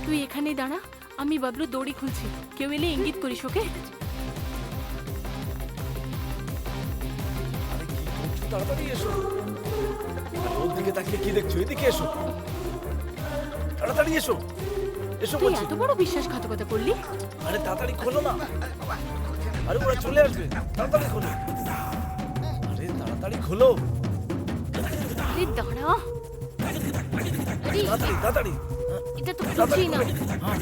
তুই এখানেই দাঁড়া, আমি বাবলু দড়ি খুলছি। কেউ এলে ইঙ্গিত করিস, ওকে? তাড়াতাড়ি এসো। আর ওর দিকে তাকিয়ে কি দেখছো? এদিকে এসো, তাড়াতাড়ি এসো, এসো তুই বলছি। এত বড় বিশ্বাসঘাতকতা করলি? আরে তাড়াতাড়ি খোলো না। আরে ওরা চলে আসবে, তাড়াতাড়ি খোলো। আরে তাড়াতাড়ি খোলো, আরে দাঁড়া। আরে তাড়াতাড়ি তাড়াতাড়ি। এটা তো খুলছেই না। হ্যাঁ,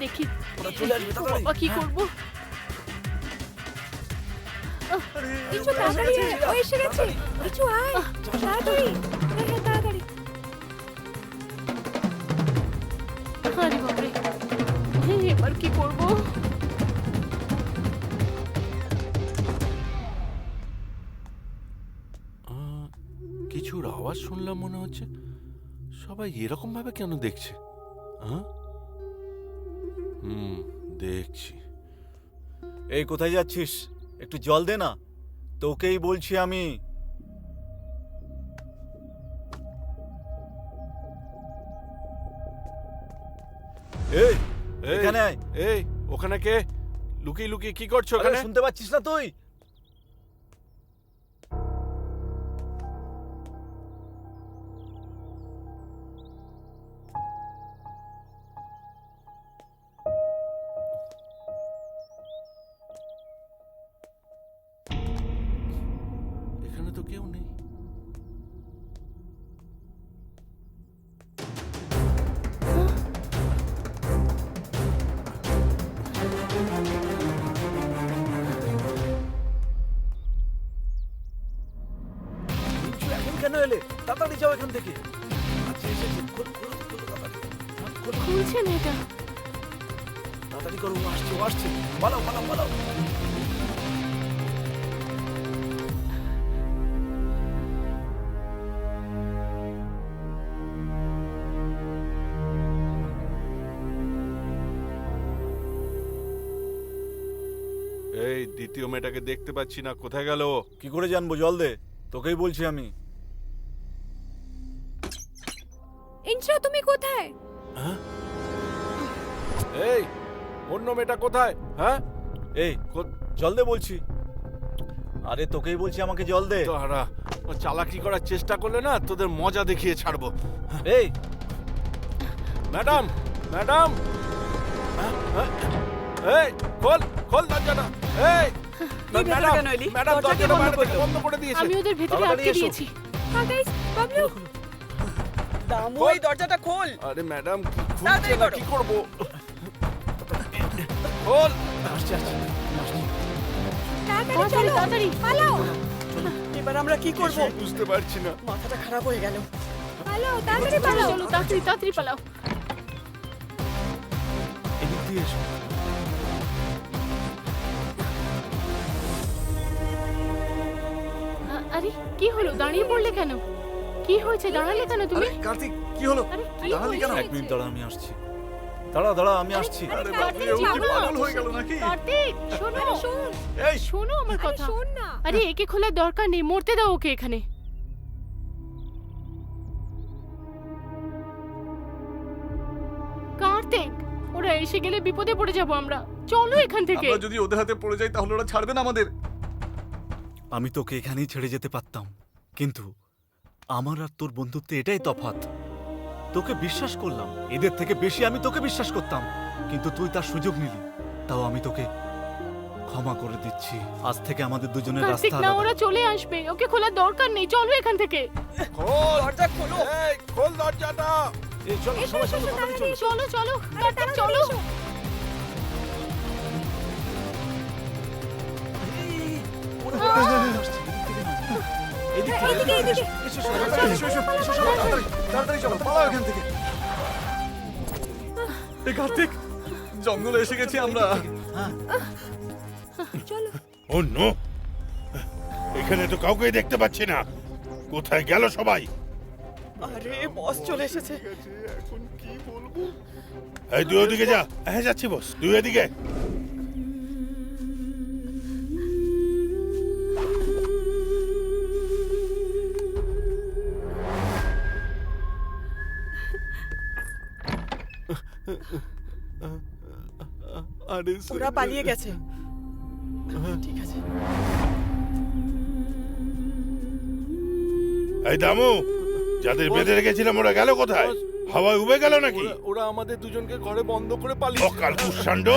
দেখি ওরা চলে আসবে, তাড়াতাড়ি। বাবা কি করবো? কিছু তাড়াতাড়ি আয়, ও এসে গেছে। কিছু আয়, তাড়াতাড়ি। হ্যাঁ হ্যাঁ তাড়াতাড়ি। আরে বাপরে, এবার কি করবো? কিছুর আওয়াজ শুনলাম মনে হচ্ছে। সবাই এরকম ভাবে কেন দেখছে? দেখছি। এই কোথায় যাচ্ছিস? একটু জল দে না। তোকেই বলছি আমি। এই এই, এখানে আয়। এই ওখানে কে? লুকিয়ে লুকিয়ে কি করছো আরে ওখানে? শুনতে পাচ্ছিস না তুই? এখানে তো কেউ নেই। মিঞ্চু, এখন কেন এলে? তাড়াতাড়ি যাও এখান থেকে। আচ্ছা এসেছে, খোলো খোলো খোলো তাড়াতাড়ি। হ্যাঁ, খোলো, খুলছে না এটা। তাড়াতাড়ি করো, ও আসছে ও আসছে। পালাও পালাও পালাও। এই দ্বিতীয় মেয়েটাকে দেখতে পাচ্ছি না, কোথায় গেল ও? কি করে জানবো? জল দে, তোকেই বলছি আমি। ইন্দ্রা তুমি কোথায়? এই অন্য মেয়েটা কোথায়? হ্যাঁ, এই জল দে বলছি। আরে তোকেই বলছি, আমাকে জল দে। তোরা চালাকি করার চেষ্টা করলে না তোদের মজা দেখিয়ে ছাড়বো। এই ম্যাডাম, ম্যাডাম, এই খোল খোল দরজাটা। এই ভেতরে ম্যাডাম, কেন এলি? ম্যাডাম দরজা কে দরজাটা বন্ধ বাইরে থেকে করলো? বন্ধ করে দিয়েছে। আমি ওদের ভেতরে তাড়াতাড়ি আটকে এসো। দিয়েছি। হ্যাঁ গাইস, বাবলু। দামু এই দরজাটা খোল। আরে ম্যাডাম খুলছে তাড়াতাড়ি না, করো। কি করবো? খোল। আসছে আসছে আসছে। তাড়াতাড়ি তাড়াতাড়ি চলো, তাড়াতাড়ি। পালাও এবার আমরা কি করব? কিছুই বুঝতে পারছি না। মাথাটা খারাপ হয়ে গেল। পালাও, তাড়াতাড়ি চলো পালাও। চলো তাড়াতাড়ি তাড়াতাড়ি পালাও। এদিক দিয়ে এসো। আরে কি হলো? দাঁড়িয়ে পড়লে কেন? কি হয়েছে? দাঁড়ালে কেন তুমি? আরে কার্তিক কি হলো? আরে কি দাঁড়ালি কেন? হয়েছে? এক মিনিট দাঁড়া, আমি আসছি। দাঁড়া দাঁড়া, আমি আসছি। আরে কার্তিক, বাপরে, ও কি যাবো। পাগল হয়ে গেল নাকি? কার্তিক শোনো, আরে শোন, এই শোনো আমার আরে কথা। শোন না। আরে একে খোলার দরকার নেই, মরতে দাও ওকে এখানে। কার্তিক, ওরা এসে গেলে বিপদে পড়ে যাবো আমরা। চলো এখান থেকে। আমরা যদি ওদের হাতে পড়ে যাই তাহলে ওরা ছাড়বে না আমাদের। আমি তোকে এখানেই ছেড়ে যেতে পারতাম, কিন্তু আমার আর তোর বন্ধুত্বে এটাই তফাৎ। তোকে বিশ্বাস করলাম, এদের থেকে বেশি আমি তোকে বিশ্বাস করতাম, কিন্তু তুই তার সুযোগ নিলি। তাও আমি তোকে ক্ষমা করে দিচ্ছি। আজ থেকে আমাদের দুজনের কার্তিক রাস্তা না, আলাদা। ওরা চলে আসবে, ওকে খোলার দরকার নেই, চলো এখান থেকে। খোল দরজা, খোলো। এই খোল দরজাটা। এই চলো সবাই চলো, তাড়াতাড়ি চলো। চলো চলো কার্তিক, চলো। তাড়াতাড়ি চলো, পালাও এখান থেকে। এই কার্তিক, জঙ্গলে এসে গেছি আমরা। ও নো, এখানে তো কাউকেই দেখতে পাচ্ছি না। কোথায় গেল সবাই? আরে বস চলে এসেছে। এখন কি বলবো? এই তুই ওদিকে যা। হ্যাঁ যাচ্ছি বস, তুই এদিকে। আরে ওরা পালিয়ে গেছে। ঠিক আছে। এই দামু, যাদের বেঁধে রেখেছিলাম ওরা গেল কোথায়? হাওয়ায় উবে গেল নাকি? ওরা আমাদের দুজনকে ঘরে বন্ধ করে পালিয়ে অকাল কুষাণ্ড,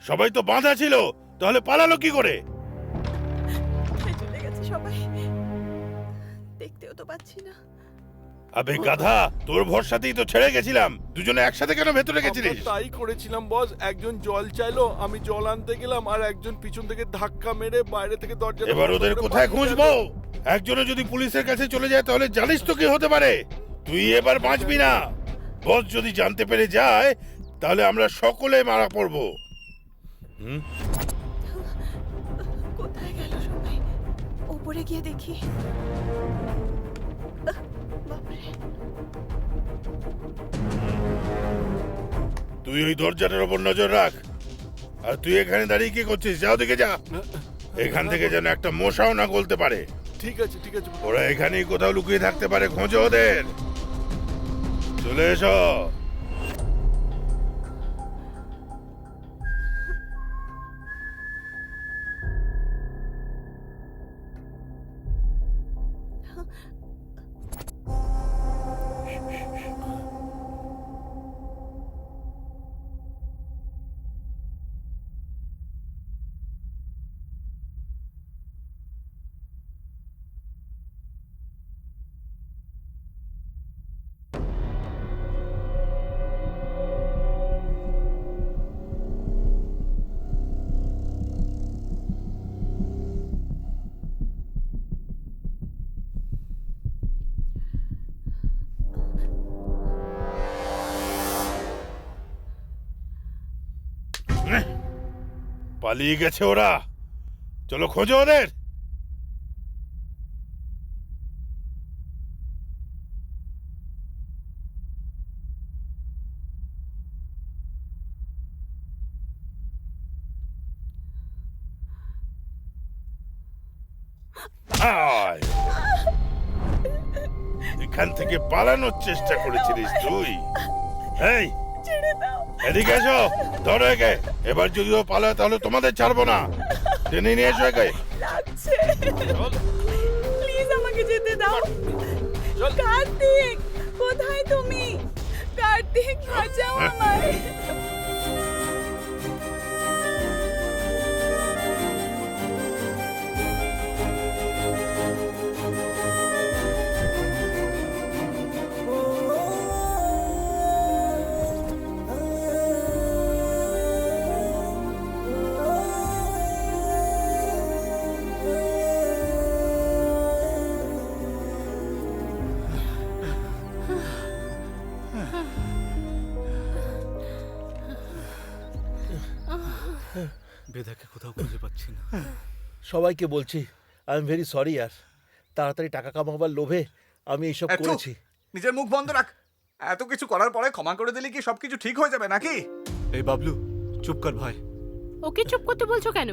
সবাই তো বাঁধা ছিল, তাহলে পালালো কি করে? কোথায় চলে গেছে সবাই? দেখতেও তো পাচ্ছি না। আবে গাধা, তোর ভরসাতেই তো ছেড়ে গেছিলাম। দুজনে একসাথে কেন ভেতরে গেছিলিস? আমরা তাই করেছিলাম বস। একজন জল চাইলো, আমি জল আনতে গেলাম, আর একজন পিছন থেকে ধাক্কা মেরে বাইরে থেকে দরজা। এবার ওদের কোথায় খুঁজবো? একজনে যদি পুলিশের কাছে চলে যায় তাহলে জানিস তো কি হতে পারে। তুই এবার বাঁচবি না। বস যদি জানতে পেরে যায় তাহলে আমরা সকলে মারা পড়বো। কোথায় গেল সবাই? উপরে গিয়ে দেখি। বাপরে, তুই ওই দরজাটার উপর নজর রাখ। আর তুই এখানে দাঁড়িয়ে কি করছিস? যাও দিকে যা। এখান থেকে যেন একটা মশাও না গলতে পারে। ঠিক আছে ঠিক আছে। ওরা এখানেই কোথাও লুকিয়ে থাকতে পারে, খোঁজো ওদের। চলে এসো। পালিয়ে গেছে ওরা। চলো খোঁজো ওদের। আয়, এখান থেকে পালানোর চেষ্টা করেছিলিস তুই? এই ছেড়ে দাও। এদিকে এসো, ধরো একে। এবার যদি ও পালায় তাহলে তোমাদের ছাড়বো না। টেনে নিয়ে এসো একে। লাগছে। প্লিজ আমাকে যেতে দাও। কার্তিক, কোথায় তুমি? কার্তিক, বাঁচাও আমায়। বেদাকে কোথাও খুঁজে পাচ্ছি না। সবাইকে বলছি আই এম ভেরি সরি ইয়ার। তাড়াতাড়ি টাকা কামাবার লোভে আমি এইসব এত? করেছি। নিজের মুখ বন্ধ রাখ। এত কিছু করার পরে ক্ষমা করে দিলে কি সবকিছু ঠিক হয়ে যাবে নাকি? এই বাবলু, চুপ কর ভাই। ওকে চুপ করতে বলছো কেন?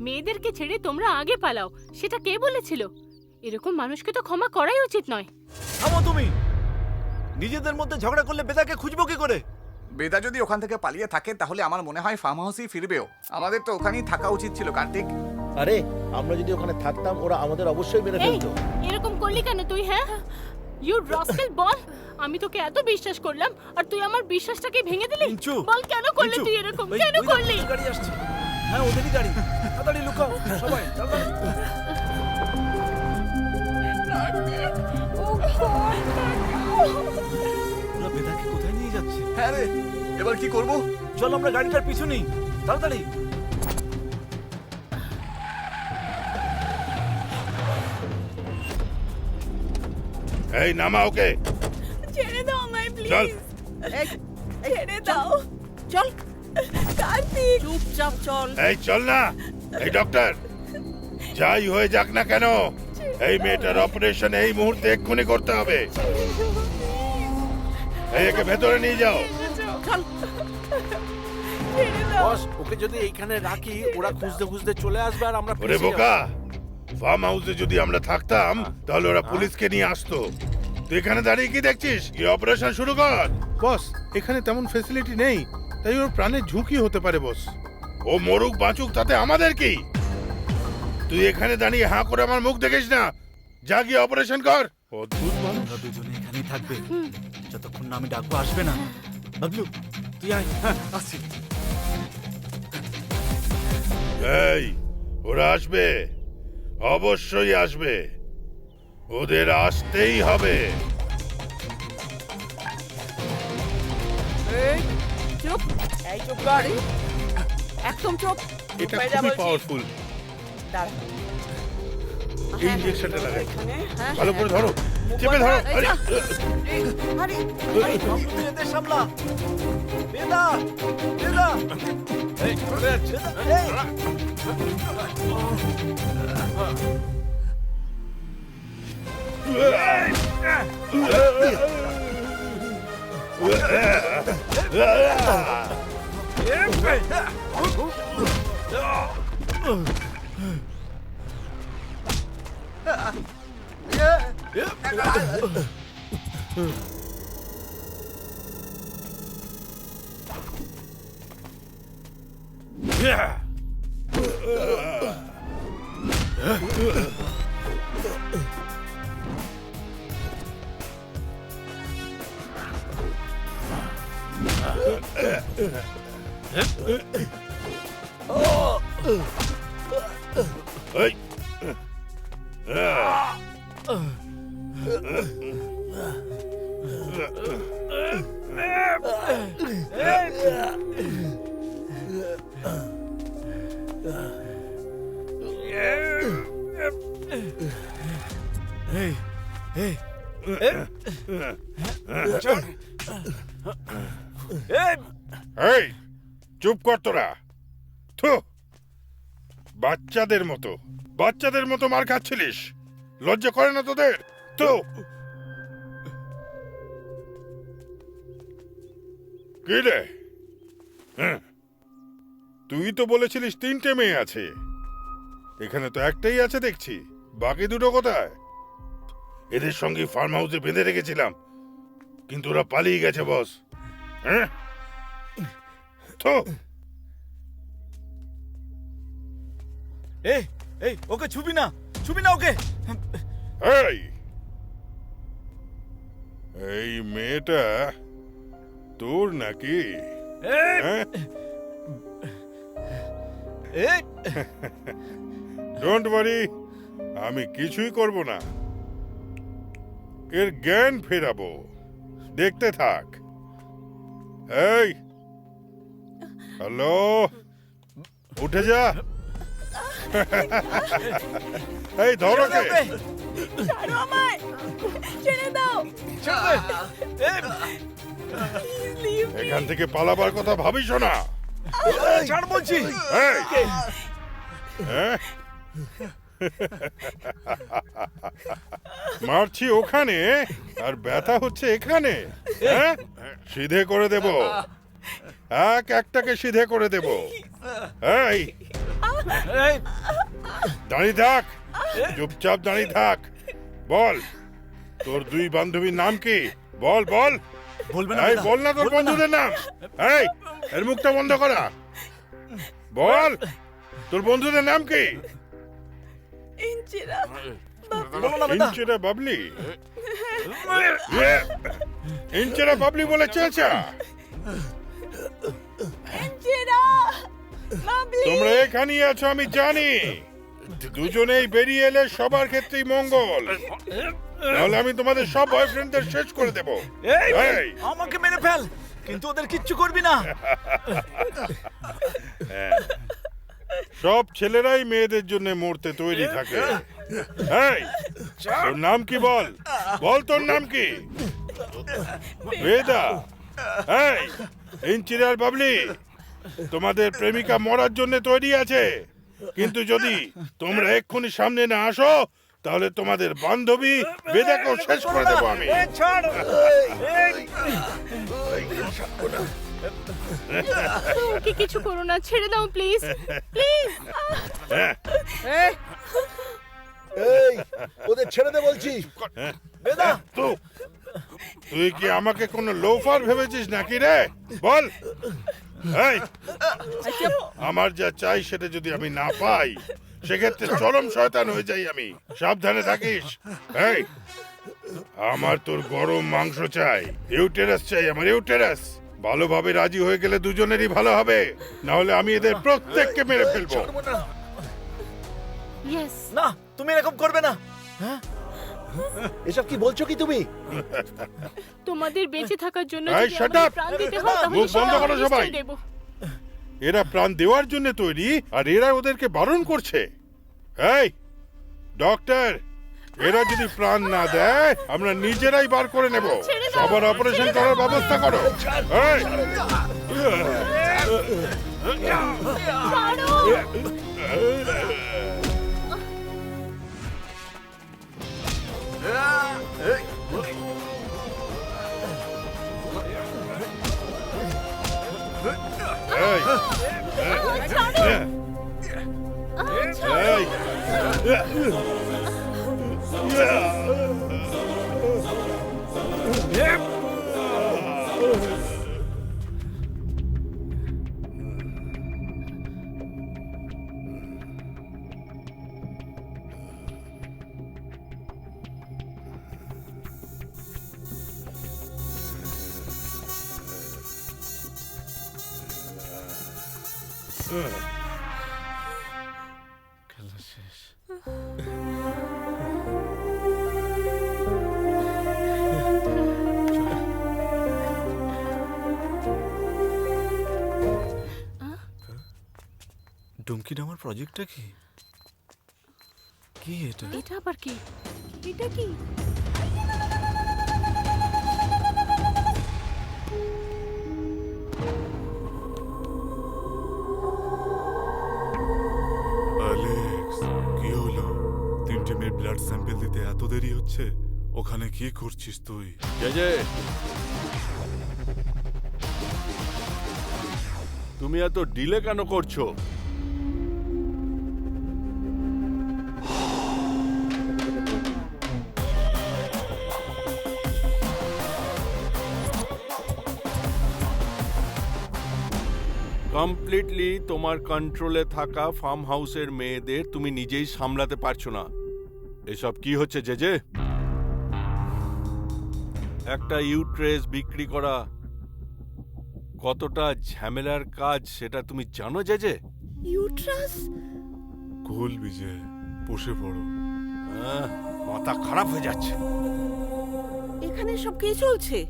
মেয়েদেরকে ছেড়ে তোমরা আগে পালাও, সেটা কে বলেছিল? এরকম মানুষকে তো ক্ষমা করাই উচিত নয়। থামো তুমি। নিজেদের মধ্যে ঝগড়া করলে বেদাকে খুঁজবো কি করে? বেদা যদি ওখান থেকে পালিয়ে থাকে তাহলে আমার মনে হয় ফার্ম হাউসেই ফিরবেও। আমাদের তো ওখানেই থাকা উচিত ছিল কার্তিক। আরে আমরা যদি ওখানে থাকতাম ওরা আমাদের অবশ্যই মেরে এই ফেলতো। এরকম করলি কেন তুই? হ্যাঁ, ইউ রাস্কেল, বল। আমি তোকে এত বিশ্বাস করলাম আর তুই আমার বিশ্বাসটাকে ভেঙে দিলি। মিঞ্চু, বল কেন করলি মিঞ্চু, তুই এরকম? ওই- কেন ওই দেখো, করলি? গাড়ি আসছে। হ্যাঁ, ওদেরই গাড়ি। তাড়াতাড়ি লুকাও সবাই, তাড়াতাড়ি। ও গড, ওরা বেদাকে কোথায় নিয়ে যাচ্ছে? হ্যাঁ রে, এবার কি করব? চল আমরা গাড়িটার পিছু নিই, তাড়াতাড়ি। এই নামা ওকে। ছেড়ে দাও আমায় চল। প্লিজ, ছেড়ে দাও। চল কার্তিক, চুপচাপ চল। এই চল না। এই ডক্টর, যাই হয়ে যাক না কেন, এই মেয়েটার অপারেশন এই মুহূর্তে এক্ষুনি করতে হবে। এই একে ভেতরে নিয়ে যাও। চল, ছেড়ে দাও। বস, ওকে যদি এইখানে রাখি ওরা খুঁজতে খুঁজতে চলে আসবে আর আমরা ওরে ফেঁসে যাবো। বোকা, ফার্ম হাউসে যদি আমরা থাকতাম তাহলে ওরা পুলিশকে নিয়ে আসতো। তুই এখানে দাঁড়িয়ে কি দেখছিস? কি অপারেশন শুরু কর। বস, এখানে তেমন ফেসিলিটি নেই, তাই ওর প্রাণের ঝুঁকি হতে পারে বস। ও মরুক বাঁচুক তাতে আমাদের কি? তুই এখানে দাঁড়িয়ে হাঁ করে আমার মুখ দেখিস না। যা গিয়ে অপারেশন কর। অদ্ভুত মানুষ। ওরা দুজনে এখানেই থাকবে যতক্ষণ না আমি ডাকবো, আসবে না। বাবলু, তুই আয়। হ্যাঁ, আসছি। এই, ওরা আসবে, অবশ্যই আসবে, ওদের আসতেই হবে। এই চুপ, এই চুপ গাড়ি, একদম চুপ। এটা বাইরে খুবই বলছি। পাওয়ারফুল। দাঁড়া। এই ইঞ্জেকশনটা লাগাই। এখানে, হ্যাঁ, ভালো করে ধরো, মুখ চেপে বন্ধ, ধরো। এই আরে, যা। আরে, আরে, তুই এদের সামলা। বেদা, বেদা। এই, চলে যাচ্ছে। এই। এই। এই, এই, এই, চুপ কর তোরা। থু, বাচ্চাদের মতো মার খাচ্ছিলিস, লজ্জা করে না তোদের? তো কি রে? হ্যাঁ, তুই তো বলেছিলিস 3টে মেয়ে আছে, এখানে তো একটাই আছে দেখছি। বাকি দুটো কোথায়? এদের সঙ্গে ফার্ম হাউসে বেঁধে রেখেছিলাম, কিন্তু ওরা পালিয়ে গেছে বস। হ্যাঁ, তো এই, এই, ওকে ছুবি না, ছুবি না ওকে। এই, এই মেয়েটা তোর নাকি? হ্যাঁ? এই, ডোন্ট ওয়ারি, আমি কিছুই করব না, এর জ্ঞান ফেরাবো, দেখতে থাক। এই, হ্যালো, উঠে যা। এই ধরো কে? ছাড়ো আমায়, ছেড়ে দাও। Please leave me. এখান থেকে পালাবার কথা ভাবিস না। ছাড় বলছি। এই, হ্যাঁ? মারছি ওখানে আর ব্যথা হচ্ছে এখানে। হ্যাঁ, সিধে করে দেব, একটাকে সিধে করে দেব। এই, এই, দাঁড়িয়ে থাক, চুপচাপ দাঁড়িয়ে থাক। বল, তোর দুই বান্ধবীর নাম কি? বল বল। বলবে না এই বেদা, বল না তোর বলবে না। বন্ধুদের নাম। এই, এর মুখটা বন্ধ করা। বল, তোর বন্ধুদের নাম কি? ইঞ্চিরা ইঞ্চেরা বাবলি ইঞ্চেরা বাবলি বলে চেঁচা। ইঞ্চিরা বাবলি তোমরা এখানেই আছো আমি জানি। দুজনেই বেরিয়ে এলে সবার ক্ষেত্রেই মঙ্গল, নাহলে আমি তোমাদের সব বয়ফ্রেন্ডদের শেষ করে দেবো। এই, আমাকে মেরে ফেল, কিন্তু ওদের কিচ্ছু করবি না। সব ছেলেরাই মেয়েদের জন্য মরতে তৈরি থাকে। এই, তোর নাম কি বল? বল তোর নাম কি? বেদা। এই, ইঞ্চিরার বাবলি, তোমাদের প্রেমিকা মরার জন্য তৈরি আছে, কিন্তু যদি তোমরা এক্ষুনি সামনে না আসো তাহলে তোমাদের বান্ধবী বেদাকেও শেষ করে দেবো আমি। ওকে কিছু করো না, ছেড়ে দাও প্লিজ প্লিজ। এই ওদের ছেড়ে দে বলছি। বেদা, তুই কি আমাকে কোনো লোফার ভেবেছিস নাকি রে? বল। এই, আমার যা চাই সেটা যদি আমি না পাই সেক্ষেত্রে চরম শয়তান হয়ে যাই আমি। সাবধানে থাকিস। এই, আমার তোর গরম মাংস চাই, ইউটেরাস চাই, আমার ইউটেরাস। ভালোভাবে রাজি হয়ে গেলে দুজনেরই ভালো হবে, না হলে আমি এদের প্রত্যেককে মেরে ফেলবো। ইয়েস। না, তুমি এরকম করবে না। এসব কি বলছো কি তুমি? তোমাদের বেঁচে থাকার জন্য এই, যদি shut আমাদের up! প্রাণ দিতে হয় তাহলে মুখ বন্ধ সেটা করো আমি সবাই। নিশ্চয়ই দেব। এরা প্রাণ দেওয়ার জন্য তৈরি, আর এরা ওদেরকে বারণ করছে। এই ডক্টর, এরা যদি প্রাণ না দেয় আমরা নিজেরাই বার করে নেব। সবার অপারেশন করার ব্যবস্থা করো। এই, এই, এই, খেলা শেষ। ডুমকি নামার প্রজেক্টটা কি? কি এটা? এটা আবার কি? এটা কি? অ্যালেক্স, কি হলো? 3টে মেয়ের ব্লাড স্যাম্পল দিতে এত দেরি হচ্ছে? ওখানে কি করছিস তুই? যে তুমি এত ডিলে কেন করছো? কমপ্লিটলি তোমার কন্ট্রোলে থাকা ফার্ম হাউসের মেয়েদের তুমি নিজেই সামলাতে পারছো না। এসব কি হচ্ছে জেজে? একটা ইউট্রেস বিক্রি করা কতটা ঝামেলার কাজ সেটা তুমি জানো জেজে? ইউট্রাস? কুল বিজয়, বসে পড়ো। মাথা খারাপ হয়ে যাচ্ছে। এখানে সব কি চলছে?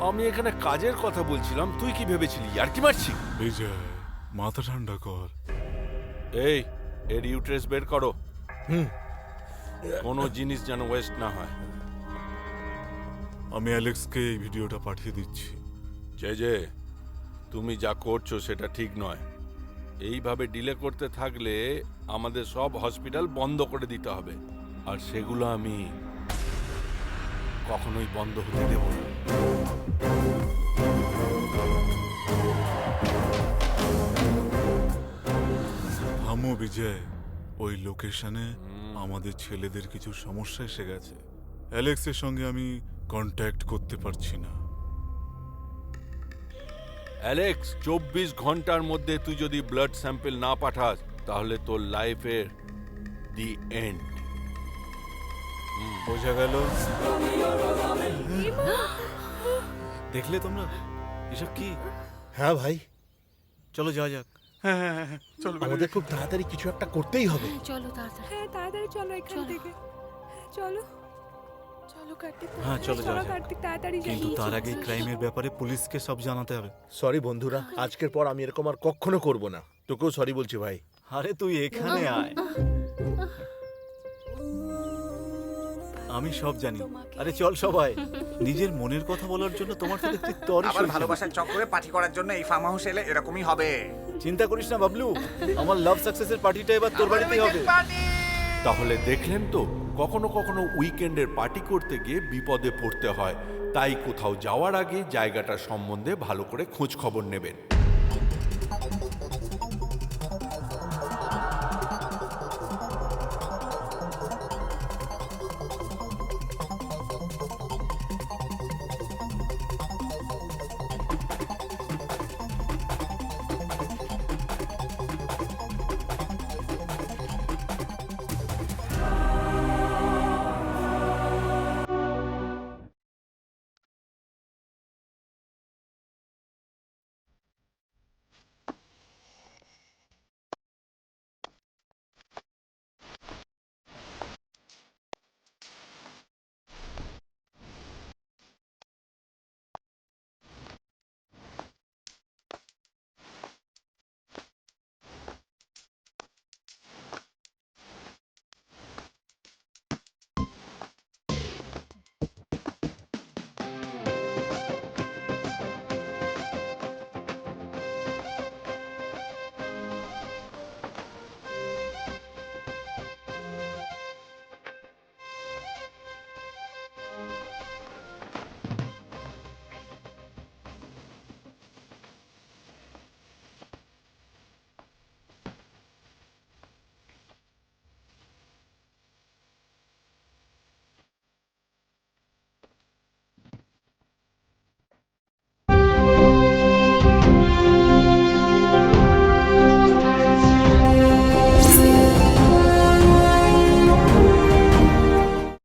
আমি এখানে কাজের কথা বলছিলাম, তুই কি ভেবেছিলি ইয়ার্কি মারছি? বিজয়, মাথা ঠান্ডা কর। এই, এর ইউট্রেস বের করো। কোনো জিনিস যেন ওয়েস্ট না হয়। আমি অ্যালেক্সকে এই ভিডিওটা পাঠিয়ে দিচ্ছি। যে তুমি যা করছো সেটা ঠিক নয়। এইভাবে ডিলে করতে থাকলে আমাদের সব হসপিটাল বন্ধ করে দিতে হবে, আর সেগুলো আমি কখনোই বন্ধ হতে দেব না। থামো বিজয়, ওই লোকেশনে আমাদের ছেলেদের কিছু সমস্যা এসে গেছে। অ্যালেক্সের সঙ্গে আমি কন্ট্যাক্ট করতে পারছি না। অ্যালেক্স, 24 ঘন্টার মধ্যে তুই যদি ব্লাড স্যাম্পল না পাঠাস তাহলে তোর লাইফের দি এন্ড। বোঝা গেল। দেখলে তোমরা এসব কি? হ্যাঁ ভাই, চলো যাওয়া যাক। চলো আমাদের খুব তাড়াতাড়ি কিছু একটা করতেই হবে। চলো তাড়াতাড়ি। হ্যাঁ তাড়াতাড়ি চলো এখান থেকে। চলো চলো কার্তিক। হ্যাঁ চলো যাওয়া যাক। কার্তিক তাড়াতাড়ি যাই। কিন্তু তার আগে ক্রাইমের ব্যাপারে পুলিশকে সব জানাতে হবে। সরি বন্ধুরা, আজকের পর আমি এরকম আর কখনো করব না। তোকেও সরি বলছি ভাই। আরে তুই এখানে আয়, আমি সব জানি। আরে চল সবাই, নিজের মনের কথা বলার জন্য তোমার তো দেখছি তরই আবার সইছে না। ভালোবাসার চক্করে পার্টি করার জন্য এই ফার্ম হাউস এলে এরকমই হবে। চিন্তা করিস না বাবলু, আমার লাভ সাকসেসের পার্টিটা এবার তোর বাড়িতেই হবে। তাহলে দেখলেন তো, কখনো কখনো উইকেন্ডের পার্টি করতে গিয়ে বিপদে পড়তে হয়। তাই কোথাও যাওয়ার আগে জায়গাটার সম্বন্ধে ভালো করে খোঁজ খবর নেবেন।